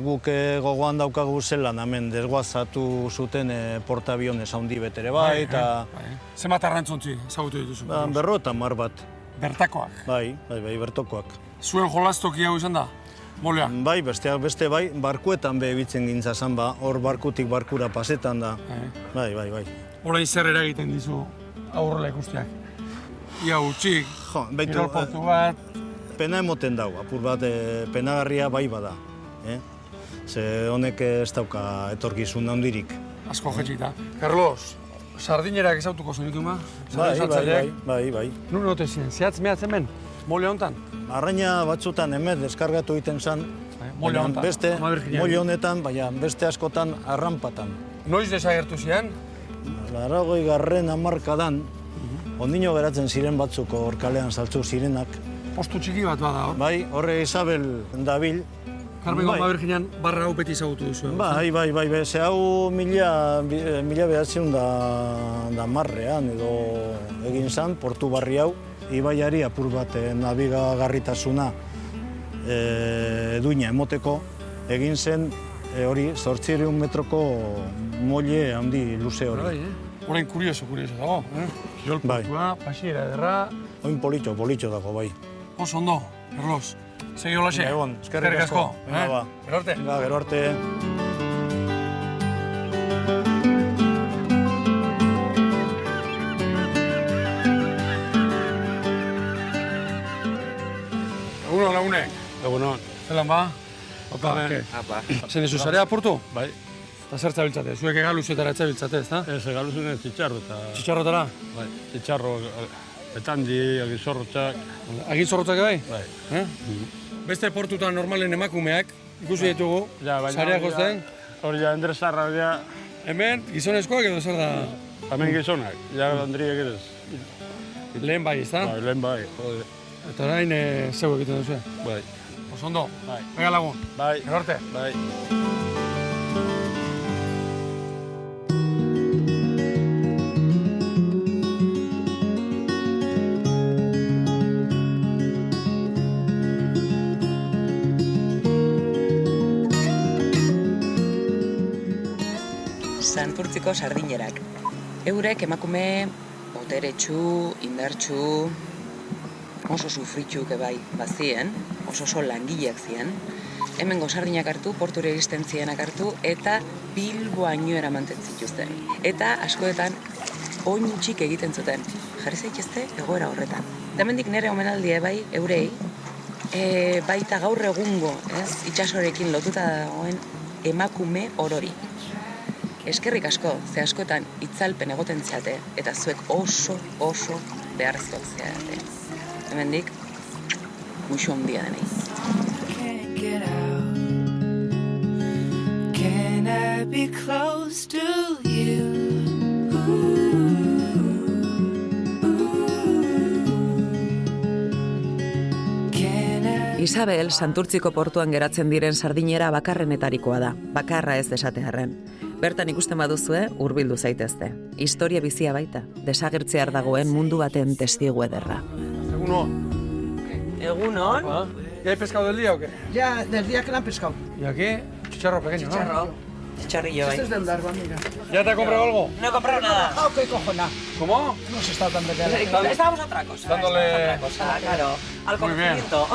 guk gogoan daukagu zelan, hemen desguazatu zuten portabionez handi betere bai, eta... Zenbat arrantzontzi ezagutu dituzu? 50 bat. Bertakoak? Bai, bertokoak. Zuen jolastoki hau izan da? Molea? Bai, besteak beste bai, barkuetan behibitzen gintza zan ba, hor barkutik barkura pasetan da. Bai. Orain zer eragiten dizu aurrela ikusteak? Ia utxik, kirolportu bat... Pena emoten dago, apur bat penagarria bai bada. Ze honek ez dauka etorkizun handirik. Asko jetxita. Carlos, sardinerak ezautuko zenitu ma? Bai. Nun ote ziren, zehatz mehatzen ben? Mole honetan? Arraina batzutan hemen deskargatu egiten zen. Mole honetan? Beste, mole honetan, baina beste askotan arranpatan. Noiz desagertu ziren? 80. hamarkadan, ondino geratzen ziren batzuk hor kalean saltzu zirenak. Postu txiki bat bada hor? Bai, horre Isabel dabil. Carmengo Ama Virginan barra hau beti ezagutu duzu. Bai, ze hau mila behatzen da marrean edo egin zan, portu barri hau. Ibaiari apur bat nabigagarritasuna duina emoteko egin zen hori 800 metroko molle handi luze hori. Horain kurioso dago, kirolportua, pasiera ederra... Oin politxo dago, bai. Oso ondo, Carlos. Segi holaxe. Egon, eskerrik asko. Gero arte. Gero arte. Egunon, lagunek. Egunon. Zelan ba? Opa, zen dizu zarea apurtu? Bai. Eta zer zabiltzate? Zuek egaluzetara etzabiltzate, ezta? Ez, egaluzen ez, txitxarrota. Txitxarrotara? Bai, txitxarro, etandi, agizorrotzak. Agizorrotzak bai? Bai. Beste portutan normalen emakumeak, ikusi ditugu, zareak gozten. Hori ja, Andres Zarra, ja... Hemen, gizonezkoak edo zer da? Hemen gizonak, ja, Andriak ez. Lehen bai, ezta? Bai, lehen bai, jode. Eta orain zeu egiten duzu. Bai. Oso ondo. Bai. Ega lagun. Bai. Gero arte. Bai. Santurtziko sardinerak. Eurek emakume boteretsu, indartsu, oso sufritxuk bai bazien, oso langileak ziren. Hemengo sardinak hartu, porture iristen zienak hartu, eta Bilboaino eramanten zituzten. Eta askoetan oin utxik egiten zuten. Jarri zaitezte egoera horretan. Hemendik nire omenaldia bai, eurei, baita gaur egungo, itxasorekin lotuta dagoen emakume orori. Eskerrik asko, ze askotan itzalpen egoten zeate, eta zuek oso beharrezkoak zeate. Hemendik, muxu handia denei. Can't get out. Can I be close to you? Isabel, Santurtziko portuan geratzen diren sardinera bakarrenetarikoa da, bakarra ez desatearren. Bertan ikusten baduzue, hurbildu zaitezte. Historia bizia baita, desagertzear dagoen mundu baten testigu ederra. Egunon. Egunon. ¿Ya hay pescado del día o qué? Ya, del día que la han pescado. ¿Y aquí? Chicharro pequeño, ¿no? Chicharrillo, Este es del largo, mira. ¿Ya te ha comprado algo? No he comprado nada. Ah, qué cojona. ¿Cómo? No se está tan verde. Estábamos a otra cosa. Dándole... Claro, al conocimiento.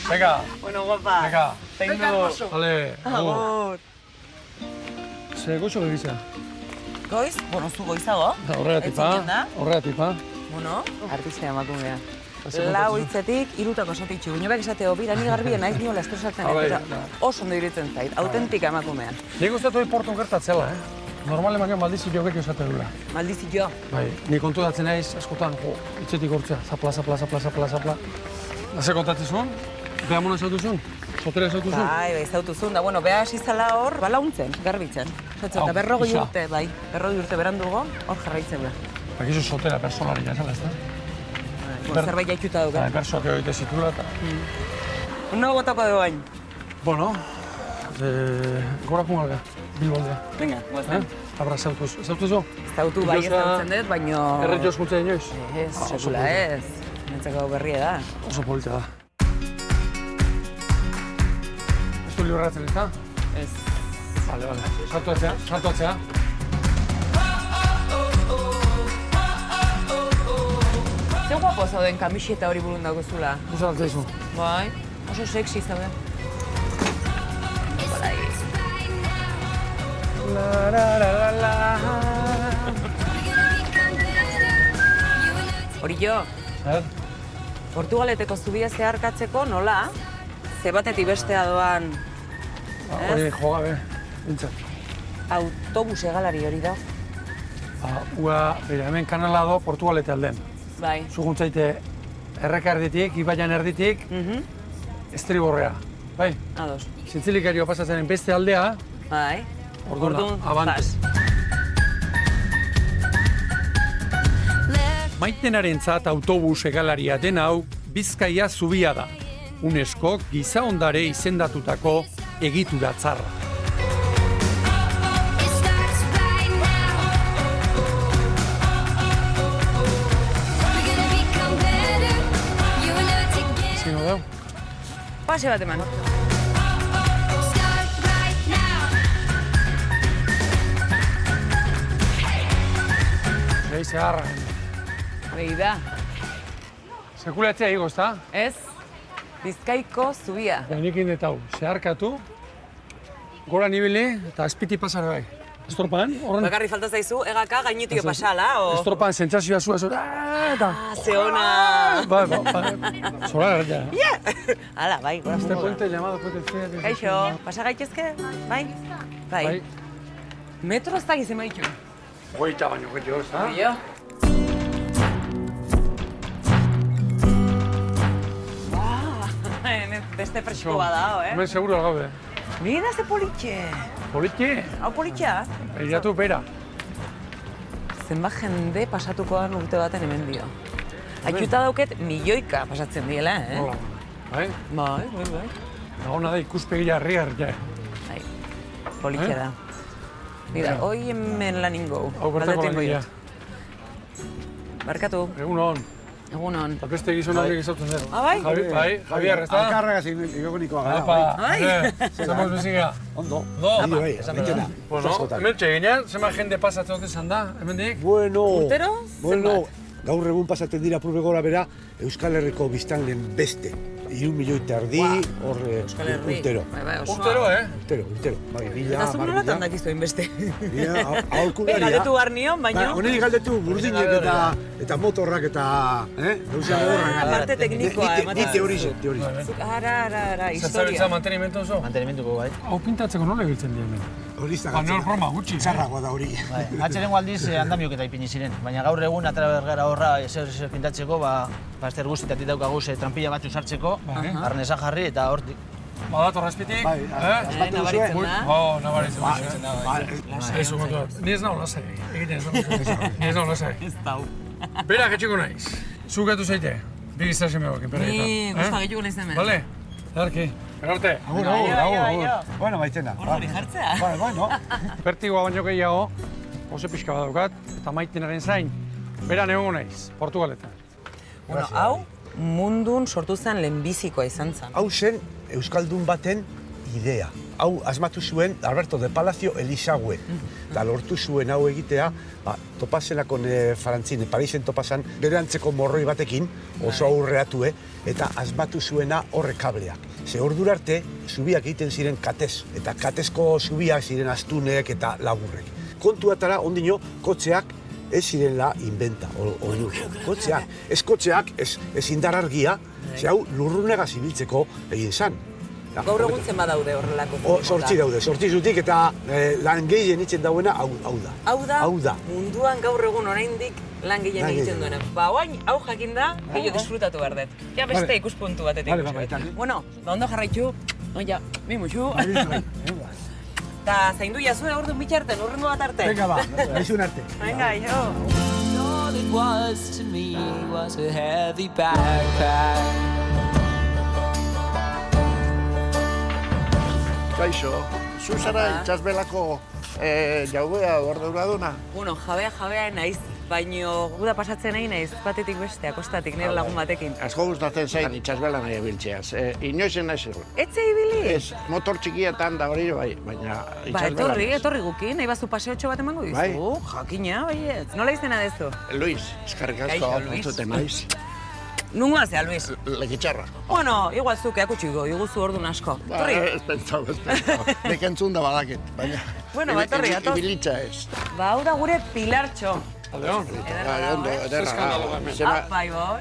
Venga. Bueno, guapa. Venga. Venga, hermoso. Vale. Agur. Ze goxo begitza? Goiz? Bueno, zu goizago. Horregatik pa. Bueno, artistea emakumea. Lau hitzetik, 3 satitxu. Guinobak esateo, bira, ni garbien naiz niola estresatzen. Eta oso ondo iruditzen zait, autentika emakumea. Nik gustatu portun gertatzela, Normale baino maldizio gekio esate dula. Maldizio? Bai, ni konturatzen naiz askotan, hitzetik hortzea, zapla. Ze kontatzen zuen? Behamuna esatu zuen? Sotela zautuzu? Bai, zautuzun, da, bueno, beha hasi zala hor, balauntzen, garbitzen. Zatzen, eta 40 isa. urte, bai, 40 urte berandugo, hor jarraitzen da. Bakizu sotela personaria esala, ez da? Zerbait jaituta dugu. Bersoak egite zitula eta... Uno botako dugu bain. Bueno, gora kungalga, Bilbondea. Venga, guazen. Abra zautuzu. Zautuzu? Zautu bai ezautzen dut, baino... Erretioz gutxe inoiz? Ez, sekula ez. Nentzako berria da. Oso polita da. Ez du libratzen, ez da? Ez. Bale. Sartu atzea. Ze guapo zauden kamiseta hori burun dauzula. Gustatzen zaizu. Bai, oso sexy zauden. Balai. Hori jo, Portugaleteko zubia zeharkatzeko nola, ze batetik bestea doan, Hori jogabe, bintzat. autobus egalari hori da. Bera, hemen kanala do Portugalete alden. Bai. Zuguntzaite erreka erditik, ibaian erditik, estriborrea. Bai? Ados. Zintzilikari pasatzen beste aldea, Bai. orduan abantez. Maitenarentzat autobus egalaria den hau, Bizkaia zubia da. UNESCO giza ondare izendatutako egitura tzarra. Zino dau? Pase bat eman. Behi zeharra. Behi da. Sekulatzea higo, ezta? Ez, Bizkaiko zubia. Nik indet hau, zeharkatu, gora nibili eta azpiti pasare bai. Estropan, horren... Bakarri falta zaizu, egaka gainetio pasala, o... Estropan sentsazioa zua zura, eta... Ze ona! Bai, zora gara, ja. Hala, bai, gora Este puente llamado Puente Fea... Kaixo, pasa gaitezke? Bai? Bai. Metro ez da gizema ditu. Goita baino getio, ez da? Jo. Beste fresko badao, Hemen seguro gaude. Mira ze politxe. Politxe? Hau politxea? Begiratu bera. Zenbat jende pasatuko da urte baten hemen dio. Aituta dauket milioika pasatzen diela, Hola. Bai? Bai. Hona da ikuspegia herri-herria. Bai, politxe da. Mira, hoi hemen lan ingo. Hau bertako landia. Barkatu. Egun hon. Egunon. Eta beste gizon horiek izautzen dut. Ah, bai? Bai, Javier, ez da? Alkarragaz egokonikoa gara. Apa, zemos bizigea. Ondo. Ondo. Bai, betena. Bueno, hemen txeginean, zema jende pasatzen dut izan da, hemendik? Bueno, Urtero? gaur egun pasatzen dira purbe gora bera Euskal Herriko biztanleen beste. 3.000.000 hor urtero. Urtero, Urtero. Bai, Eta zuk nolatan dakizu inbeste? Aholkularia. Galdetu barnion, baino? Honeri galdetu burdinek eta motorrak eta... Parte teknikoa, Ni teorize. Ara, historia. Zazabiltza mantenimentu oso? Mantenimentuko, bai. Hau pintatzeko nola egiten dien? Hori izan Nor forma gutxi. Txarragoa da hori. Atxerengo aldiz andamiok eta ipini ziren, baina gaur egun atara bergara horra ezer pintatzeko, ezer guztitatik daukagu trampilla batzu sartzeko, arnesa jarri eta hortik. Badator azpitik? Bai, Nabaritzen da. Nabaritzen da. Ez ukontu bat. Ni ez nago lasai, egiten ez nago. Ni ez nago lasai. Ez dau. Bera, getxiko naiz. Zugatu zaite. Bi giztasen begokin, perreita. Ni guzta getxuko nahiz hemen. Bale? Edarki. Erarte. Agur. Bueno, baitzena. Hori jartzea. Bueno. Bertigoa baino gehiago, oso pixka bat daukat, eta maitenaren zain, beran egongo naiz, Portugaletan. Bueno, hau mundun sortu zen lehenbizikoa izan zen. Hau zen Euskaldun baten idea. Hau asmatu zuen Alberto de Palacio Elizagüe. Eta lortu zuen hau egitea, topazelako Farantzin, Parisen topasan, bere antzeko morroi batekin, oso aurreatue, eta asmatu zuena horre kableak. Ze ordura arte, zubiak egiten ziren katez, eta katezko zubiak ziren astunek eta laburrek. Kontuatara, ondino, kotxeak ez zirela inventa, kotxeak. Ez kotxeak, ez indarargia, ze hau lurrunegaz ibiltzeko egin zan. Gaur egun zen badaude horrelako. Sortzi zutik eta lan gehien itzen dauena hau da. Hau da, munduan gaur egun oraindik lan gehien egiten duena. Ba, oain, hau jakin da, gehiago disfrutatu behar dut. Ja beste ikuspuntu batetik. Bueno, ondo jarraitu. Oia, mi muxu. Ta zaindu jazue orduan bitxarten, urrengo bat arte. Venga, ba, haizun arte. Venga, jo. All it was to me was a heavy backpack. Kaixo, zu zara itxasbelako jaubea gorduraduna? Bueno, jabea naiz, baino guda pasatzen nahi naiz, batetik beste, akostatik, nire lagun batekin. Asko gustatzen zain itxasbela nahi ebiltzeaz. Inoizen naiz egon. Etze ibili? Ez, motor txikietan da hori bai, baina itxasbela etorri guki, nahi bazu paseotxo bat emango dizu. Bai. Jakina, baiet. Nola izena dezu? Luis, eskarrik asko, Kaixo, Luis. entzuten naiz. Nungoa zea, Luis? Lekitxarra. Bueno, igual zuke akutxiko, iguzu ordu asko. Torri? Ez pentsau. Nik entzun da badakit, baina... Bueno, ba, torri, atoz. Ibilitza ez. Ba, hau da gure Pilartxo. Aldeon. Ondo, ederra. Bai, bo.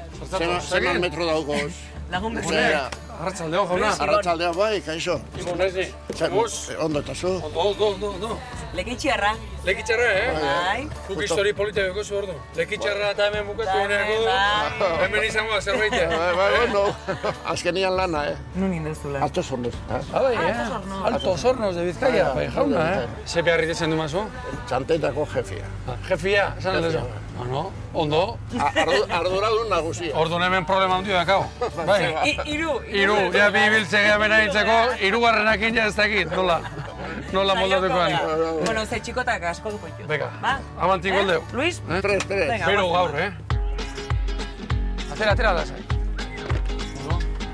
Zenan metro daukoz. Lagun bezala. Arratsaldeon, jauna. Arratsaldeon bai, kaixo. Ibon naiz. Ondo eta zu? Ondo. Lekitxarra. Lekitxarra, Bai. Guk histori polita beko zu ordu. Lekitxarra eta hemen bukatu honeako, hemen izango da zerbait. Bai, ondo. Azkenian lana, Nun indezu lan. Altos hornos. Bai, Altos Hornos de Bizkaia, bai, jauna, Ze beharri dezen du mazu? Txantetako jefia. Jefia, esan aldezu. Bueno, ondo. Arduradun nagusia. Orduan hemen problema handio dakau. Bai. Iru, ja bi ibiltze geha bena hitzeko, irugarrenakin ja ez dakit, nola moldatukoan. Bueno, ze txikotak asko duko jo. Venga, amantik goldeu. Luis? Tres. Pero gaur, Atera da zai.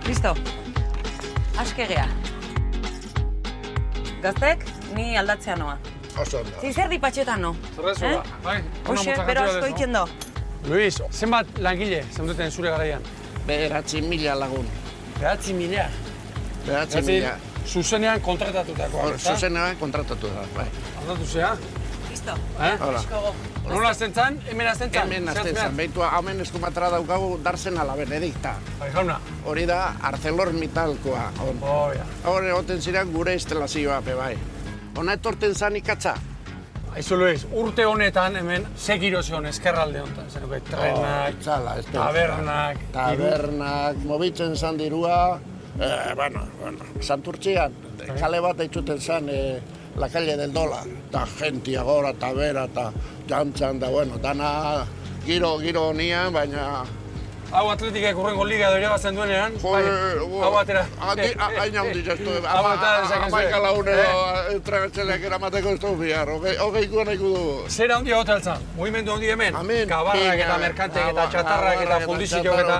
Listo. Aske gea. Gaztek, ni aldatzea noa. Oso ondo. Zer dipatxetan no. Zerrezu bai. Hoxe, pero asko ikendo. Luis, zenbat langile zenuten zure garaian? 9.000 lagun. 9.000? 9.000. Zuzenean kontratatuko. Zuzenean kontratatu da, bai. Aldatu zea? Listo. Hola. Nola azten zan? Hemen azten zan? Hemen azten zan. Beitu, hamen eskumatra daukagu Darsen ala Benedikta. Bai, jauna. Hori da ArcelorMittalkoa. Hor egoten ziren gure instalazioa, bai. Hona etorten zan ikatza. Aizu, Luis, urte honetan hemen segiro zion eskerralde honetan. Zeruke, trenak, tabernak, mobitzen zan dirua. Santurtzian, kale bat eitzuten zan la calle del dólar. Ta gentia gora, ta bera, ta jantzan, da, dana giro honian, baina... Hau atletikek urrengo liga edo irabazten duenean, hau atera. Hain handi jaztu, amaika launero entregatzeleak eramateko ez dugu bihar, hogeikoa nahiko dugu. Zera handi hau taltzan, mugimendu handi hemen? Kabarrak eta merkantek eta txatarrak eta fundizioak eta...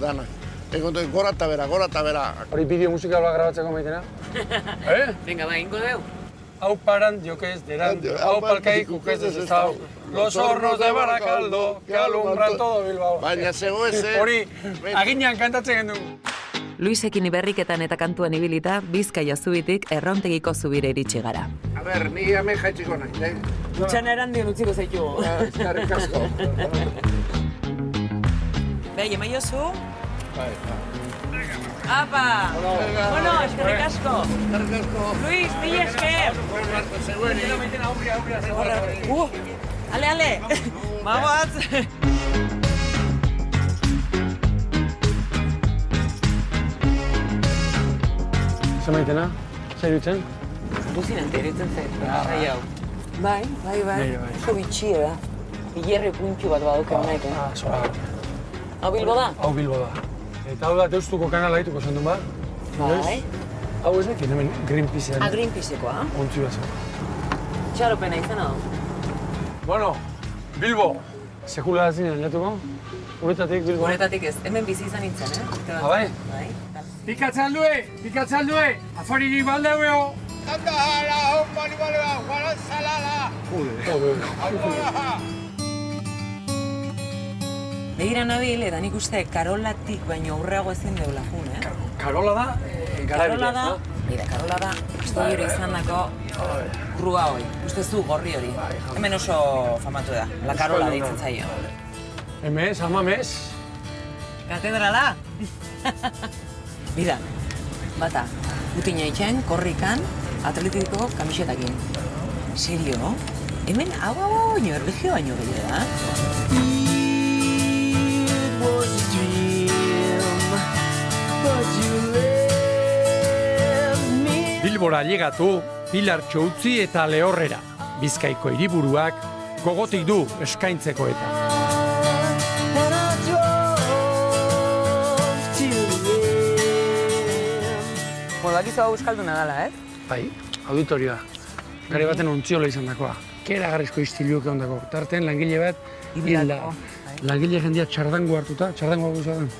Dana. Egontu, gora eta bera. Hori bideo musikal bat grabatzeko maitena? Venga, ba, ingo deu. Hau paran diokez derandu, hau palkai kukez desestau. Los hornos de Barakaldo, que alumbran todo Bilbao. Baina zego eze... Hori, aginean kantatzen gendu. Luisekin iberriketan eta kantuan ibilita, Bizkaia zubitik errontegiko zubire iritsi gara. A ber, ni hemen jaitsiko nahi, Utsan erandion utziko zaitugu. Eskarrik asko. Behi, emaiozu? Bai. Apa! Bueno, eskerrik asko. Luis, mila esker. Ale. Magoaz. Zer maitena? Zer irutzen? Alucinante, irutzen zen. Bai. Oso bitxie da. Hierri puntxu bat badauke honek, Zora. Hau Bilbo da? Hau Bilbo da. Eta hau da Deustuko kanala dituko zen duen bat. Bai. Hau ez nekin, hemen Greenpeacean. Greenpeacekoa. Ontzi bat zen. Txaropena izan hau. Bueno, Bilbo. Sekula da zinen, letuko? Uretatik Bilbo. Uretatik ez, hemen bizi izan nintzen, Bai? Bai. Pikatzaldue! Afaririk baldeueo! Andara, bali, Juan Salala! Begira nabil, eta nik uste Karolatik baino aurreago ezin deula jun, Karola da, Karola da, astogiro izan dako grua hoi, uste zu gorri hori. Hemen oso famatu da, La Karola deitzen zaio. Emez, amamez. Katedrala! Bida, bata, putina itxen, korrikan, atletiko kamisetakin. Serio? Hemen hau baino, erligio baino gehiago da? Was a dream, but you left Bilbora llegatu, Pilartxo utzi eta Lehorrera. Bizkaiko hiriburuak gogotik du eskaintzeko eta. Modakizu hau euskalduna dela, ez? Bai, auditorioa. Gare baten ontziola izan dakoa. Keragarrizko istiluak egon dako. Tarten langile bat, hilda. Langile jendia txardango hartuta, txardangoa guzatzen.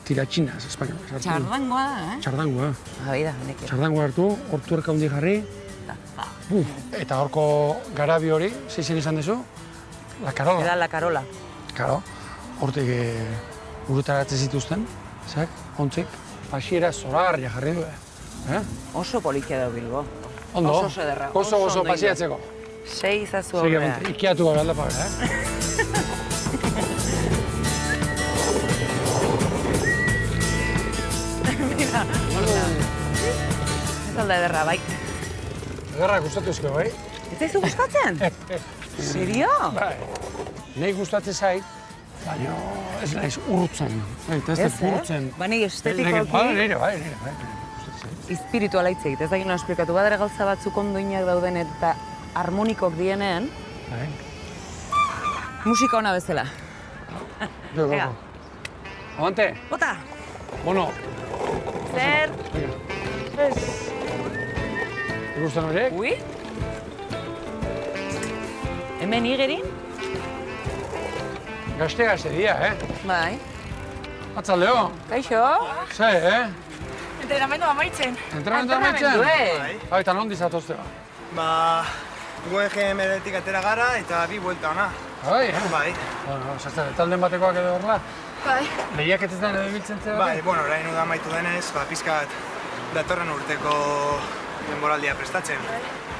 Tiratxina, ez espainola. Txardangoa da, eh? Txardangoa. Baida, neke. Txardangoa hartu, hortuerka hundi jarri. Eta horko garabi hori, zeizen izan dezu? La Carola. Era La Carola. Karo, hortik urutaratzen zituzten, zak, ontzik. Hasiera zoragarria jarri du, Oso polikia da Bilbo. Ondo, oso ederra. oso pasiatzeko. Sei izazu aurrea. Ikiatu gabe alda pabe, Mira, horta. Ez alda ederra, bai. Ederra gustatu ezko, bai? Ez zaizu gustatzen? Serio? Bai. Nei gustatzen zait, baina ez naiz urrutzen. Ez ez urrutzen. Ba, nahi estetikoki. Bai. Espirituala hitz egit, ez da gino esplikatu. Badara gauza batzuk ondoinak dauden eta harmonikok dieneen. Bai. Musika ona bezala. Ega. Avante. Bota! Bono. Zer? Ez. Ikusten horiek? Ui? Hemen igerin? Gazte dira, Bai. Atzaldeo. Kaixo? Ze, Entrenamendu amaitzen. Entrenamendu amaitzen? Bai, eta nondi zatozte ba? Ba, UGM-etik atera gara eta 2 buelta ona. Bai, Bai. Zazte, talden batekoak edo horrela? Bai. Lehiaketetan edo biltzen zera? Bai, bueno, orain uda amaitu denez, pizkat datorren urteko denboraldia prestatzen.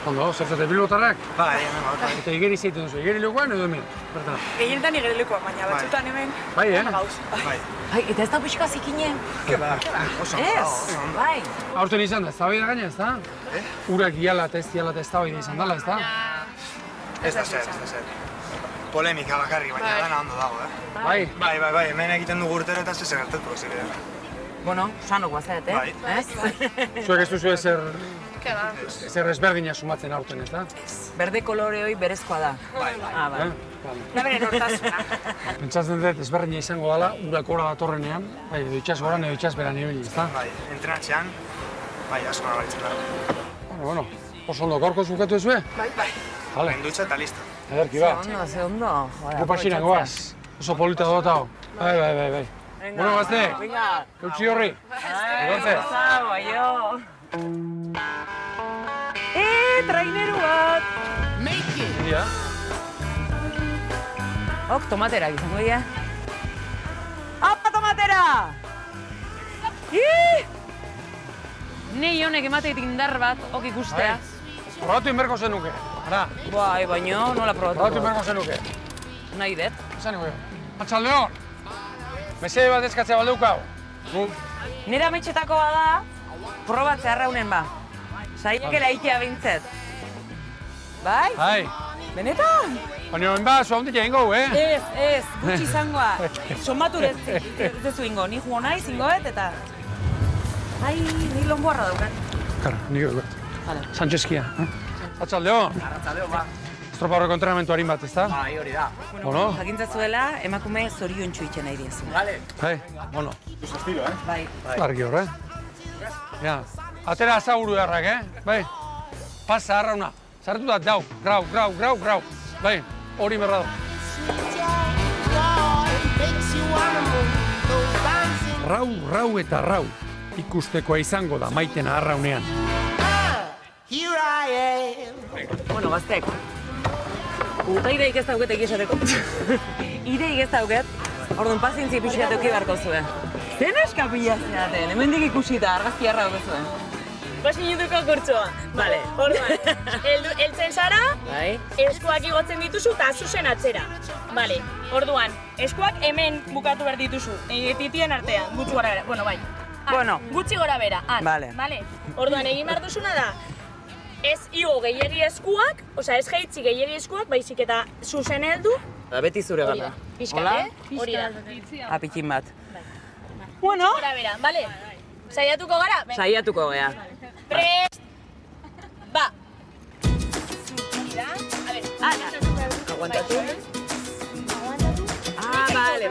Ondo, zertzate Bilbotarrak? Bai, hemen bai. Eta igeri zeiten duzu, igeri lekuan edo hemen? Bertan. Gehienetan igerilikoa, baina batzutan hemen. Bai, Bai. Ai, eta ez da pixka zikinen? Keba, oso ondo. Bai. Aurten izan da, ez da gaina, ez da? Urak diala eta ez diala eta ez da izan dela, ez da? Ez da zer. Polemika bakarrik, baina dana ondo dago, Bai? Bai, hemen egiten dugu urtero eta ez gertatu ez ere. Bueno, sanok bazet, Bai. Zuek ez duzu ezer ezberdina sumatzen aurten, ez da? Berde kolore hori berezkoa da. Bai. Bai. Da bere nortasuna. Pentsatzen dut ezberdina izango dela, urak ora datorrenean, bai, edo itxas goran edo itxas beran ibili, ez da? Bai, entrenatzean, bai, asko nabaritzen da. Bueno, oso ondo, gaurko zukatu ezue? Bai. Vale. Endutxa eta listo. Ederki bat. Ze ondo. Gupasinak goaz, oso polita dotao. Bai. Bueno, gazte, eutxi horri. Egontze. Aio. Traineru bat! Ia. Ok, tomaterak izango dira. Apa, tomatera! Nei honek emateetik indar bat, ok ikustea. Probatu inberko zenuke, ara. Bai, baino, nola probatuko? Probatu inberko zenuke. Nahi dut. Esan ego. Atxaldeon! Mesede bat eskatzea baldeukau. Nera metxetako bada, probatzea arraunen ba. Saiakera itea bintzet. Bai? Bai. Benetan? Baina ba, zua hondik egin gau, Ez, gutxi izangoa. Somatu ez dezu ingo, ni jugo naiz ingoet eta... Ai, ni lonboarra daukat. Kara, nik daukat. Vale. Sanchezkia. Atxaldeon! Arratzaldeo, ba. Estropa horreko entrenamentu harin bat, ez da? Bai, hori da. Bueno. Jakintzazuela, emakume zorion txuitzen nahi diezu. Vale. Bai, bueno. Tus estilo, Bai. Argi hor, Ja, atera azaburu darrak, Bai. Pasa, arrauna. Zartu da, dau. Grau. Bai, hori merra da. Rau eta rau. Ikustekoa izango da maitena arraunean. Bueno, gaztek. Uta ideik ez dauket egisateko. Ideik ez dauket. Orduan pazientzia pixkat euki beharko zuen. Zen eskapila zeraten, hemendik ikusita argazki harra dauke zuen. 5 minutuko kurtsoa. Vale. Orduan, heltzen zara, eskuak igotzen dituzu eta zuzen atzera. Vale. Orduan, eskuak hemen bukatu behar dituzu. Titien artean, gutxi gora bera. Bueno, bai. Bueno. Gutxi gora bera. Vale. Vale. Orduan, egin behar duzuna da, ez igo gehiegi eskuak, ez jaitzi gehiegi eskuak, baizik eta zuzen heldu. Beti zure gana. Pixkat, hori da. Apikin bat. Bueno. Gora bera, vale? Saiatuko gara? Saiatuko gea. Prest, Va. A ver. Aguantatu. Ah, vale.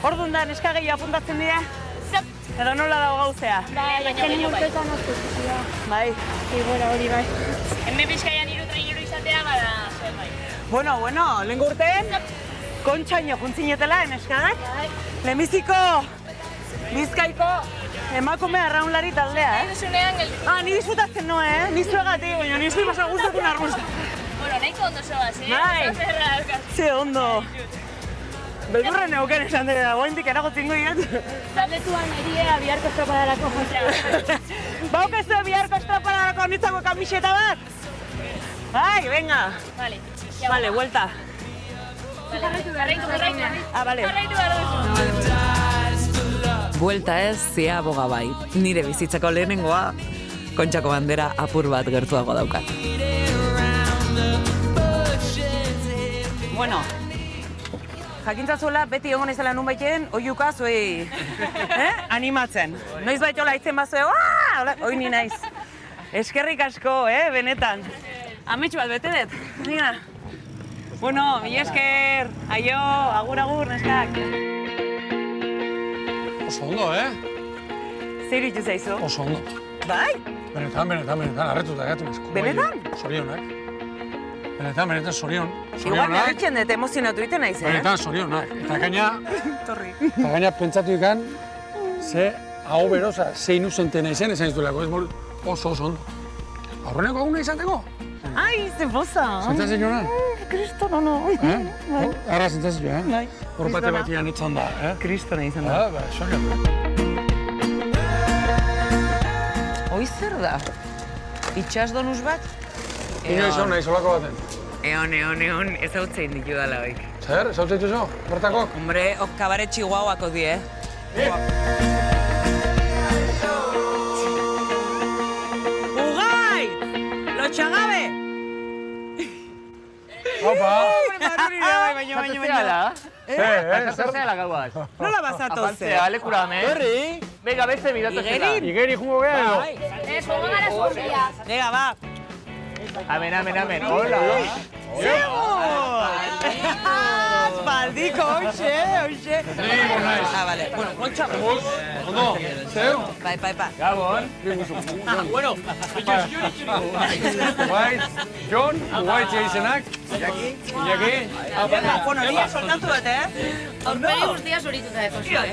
Orduan da, neska gehi apuntatzen dira? Edo nola dago gauzea? Bai, azkenin urteetan asko zuzia. Bai. Igora hori bai. Hemen Bizkaian 3 traineru izatea bada zuen bai. Bueno, lehenko urteen, kontxaino juntzinetela, neskagak. Lehenbiziko Bizkaiko emakume arraunlari taldea, Ni disfrutatzen no, Ni zuegatik, baina ni zui basa guztatun arruzta. Bueno, nahiko ondo zoaz, Bai. Ze ondo. Beldurren euken esan dira, goindik eragotzen goiat. Taldetuan eria biharko estropadarako jotzea. Baukezu biharko estropadarako nitzako kamiseta bat? Bai, venga. Vale, vuelta. Jarraitu. Ah, vale. Buelta ez, zia aboga bai. Nire bizitzako lehenengoa, Kontxako bandera apur bat gertuago daukat. Bueno, jakintzazuela beti egon izela nun baiten, oiuka zuei animatzen. Noiz baitola itzen bazue, hoi ni naiz. Eskerrik asko, benetan. Ametsu bat bete dut. Venga. Bueno, mi esker, aio, agur, neskak. Oso ondo, Zer iritzu zaizu? Oso ondo. Bai? Benetan, arretuta gatu nizko. Benetan? Zorionak. Benetan, zorion. Igual berritxen dut emozionatu iten naiz, Benetan, zorionak. Eta gaina pentsatu ikan, ze hau beroza, ze inusente naizen esan iztuelako, ez oso ondo. Aurreneko aguna izateko? Ai, ze poza. Zentzatzen joan? Kristona, no. Arra zentzatzen joan, Bai. Horpate batian itzan da, Kristona izan da. Ba, sorion. Hoi zer da? Itxas donuz bat? Inoiz hon nahi solako baten. Eon, ez hau tzein ditu dala hoik. Zer, ez hau zeitu zo? Bertakok? Hombre, kabare txiguauako die, Ugai! Lotxagabe! Opa! Baina. Zertzela gauaz. Nola bazatoz? Afaltzea, lekura hemen. Berri? Bega, beste bidatu zela. Igeri jungo geha edo? Juego gara zurbia. Venga, va. Amen. Hola. Espaldiko, hoxe. Vale. Bueno, kontxa. Ondo, zeu? Bai. Gabon. Bueno. Jon, White izenak. Iñaki. Bueno, nia soltatu dut, Aurpegi guztia zurituta deko zuen.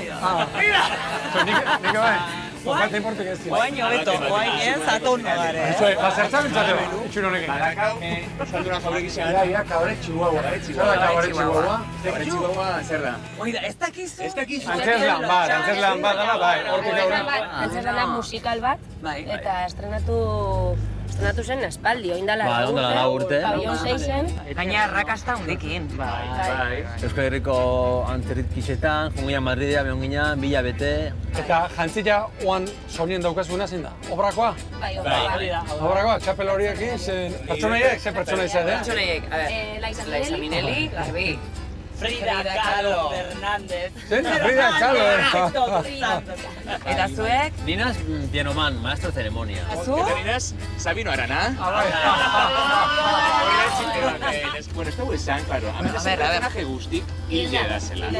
Nik bai. Okate importik ez dira. Oain hobeto, oain ez, atun nogare. Zertza bintzate ba, itxun honekin. Saldura jaurek izan. Kabaret Chihuahua. Kabaret Chihuahua. Kabaret Chihuahua zer da? Oida, ez dakizu? Antzeslan bat, dala, bai. Antzeslan musikal bat, eta estrenatu zen espaldi, oindala urte. Pabellon 6-en. Gaina arrakasta hundikin. Bai. Euskal Herriko antzerkisetan, jungia Madridea, behon ginen, bila bete. Eta jantzia oan saunien daukazuna zein da? Obrakoa? Bai, obrakoa. Obrakoa, txapel horiekin, pertsonaiek, ze pertsona izan, Pertsonaiek, a ver, Laisa Minelli, Garbi. Frida Kahlo Fernández. Frida Kahlo. Eta zuek? Ninas pianoman, maestro ceremonia. Zu? Eta ninas Sabino Arana. Bueno, ez dugu esan, claro. A ver, personaje guztik hile da zela.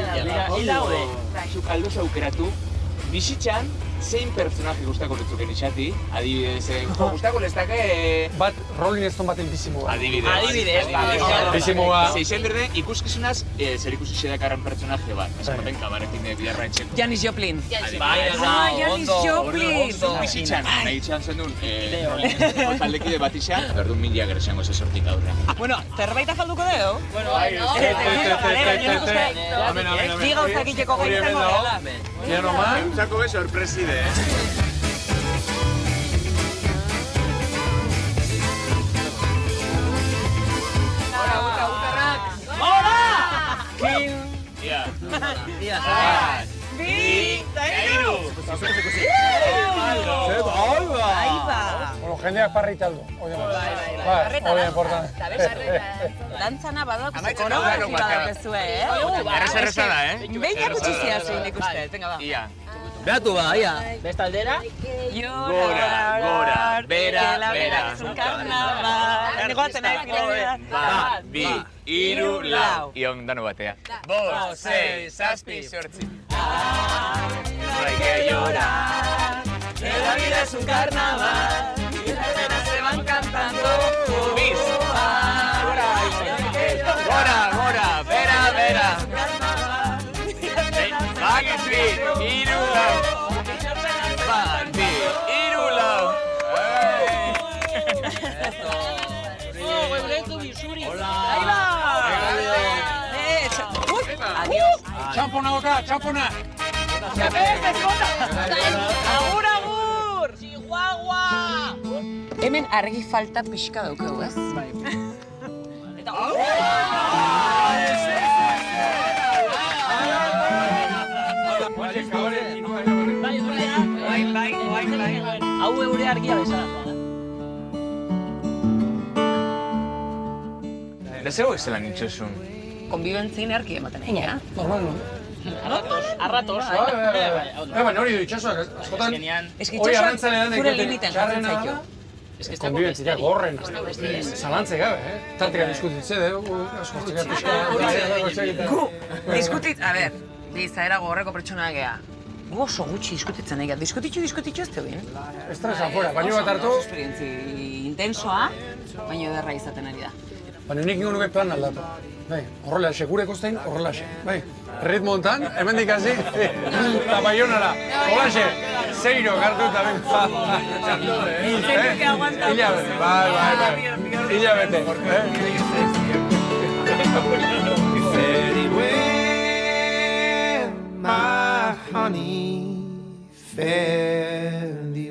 Hila hode. Zuk aldoz aukeratu, bizitzan, zein personaje guztako letzuken isati, adibidez, guztako leztake... Bat, Rolling Stone baten bizimoa. Adibidez. Bizimoa. Zeizen berde, ikuskizunaz, zer ikusi xedakarren personaje bat. Esaten kabarekin biarra etxeko. Janis Joplin. Janis Joplin. Bizitzan, nahi txan zen duen, taldekide bat izan, berdun mila gertxango ze sortik aurra. Bueno, zerbait afalduko dugu? Bueno, Amen. Bi gauzak iteko gai izango dela. Piano man. Txako be sorpreside, Bi, eta hiru! Bueno, jendeak parrita aldo. Bai, importante. Dantzana badauko koreografia badaukazue, Erreza da, Behin jakutxizia zein ikuste, venga ba. Ia. Beatu ba, ia. Beste aldera? Gora, bera. Negoatzen nahi, Bat, bi, hiru, lau. Ion, dano batea. 5, 6, 7, 8. Hay que llorar, que la vida es un carnaval y las penas se van cantando. Bis. Gora, bera. Bagitri, hiru, lau. Bat, bi, hiru, lau. Adiós. Txampona boka, txampona! Agur! Chihuahua! Hemen argi falta pixka daukegu, ez? Bai. Eta... Bai. Hau eure argia bezala. Desego izela nintxosun. Konbibentzien erki ematen egin, ja? Normal, no? Arratos. Baina hori du itxasoak, askotan... Hori arrantzalean zure limiten jartzen zaitu. Konbibentzia gorren, zalantze gabe, tarteka diskutitze, askotik pixka... Gu, diskutit, a ber, izaera gogorreko pertsona gea. Gu oso gutxi diskutitzen egea, diskutitzu ez teuen. Estresa fuera, baino bat hartu... Esperientzi intensoa, baino ederra izaten ari da. Baina nik ingo nuke plan aldatu. Bai, horrelaxe, gure kostein horrelaxe. Bai, ritmo hontan, hemendik hasi, eta Baionara. Horrelaxe, zeiro gartu eta ben. Hilabete, bai. Hilabete. Very well, my honey, fairly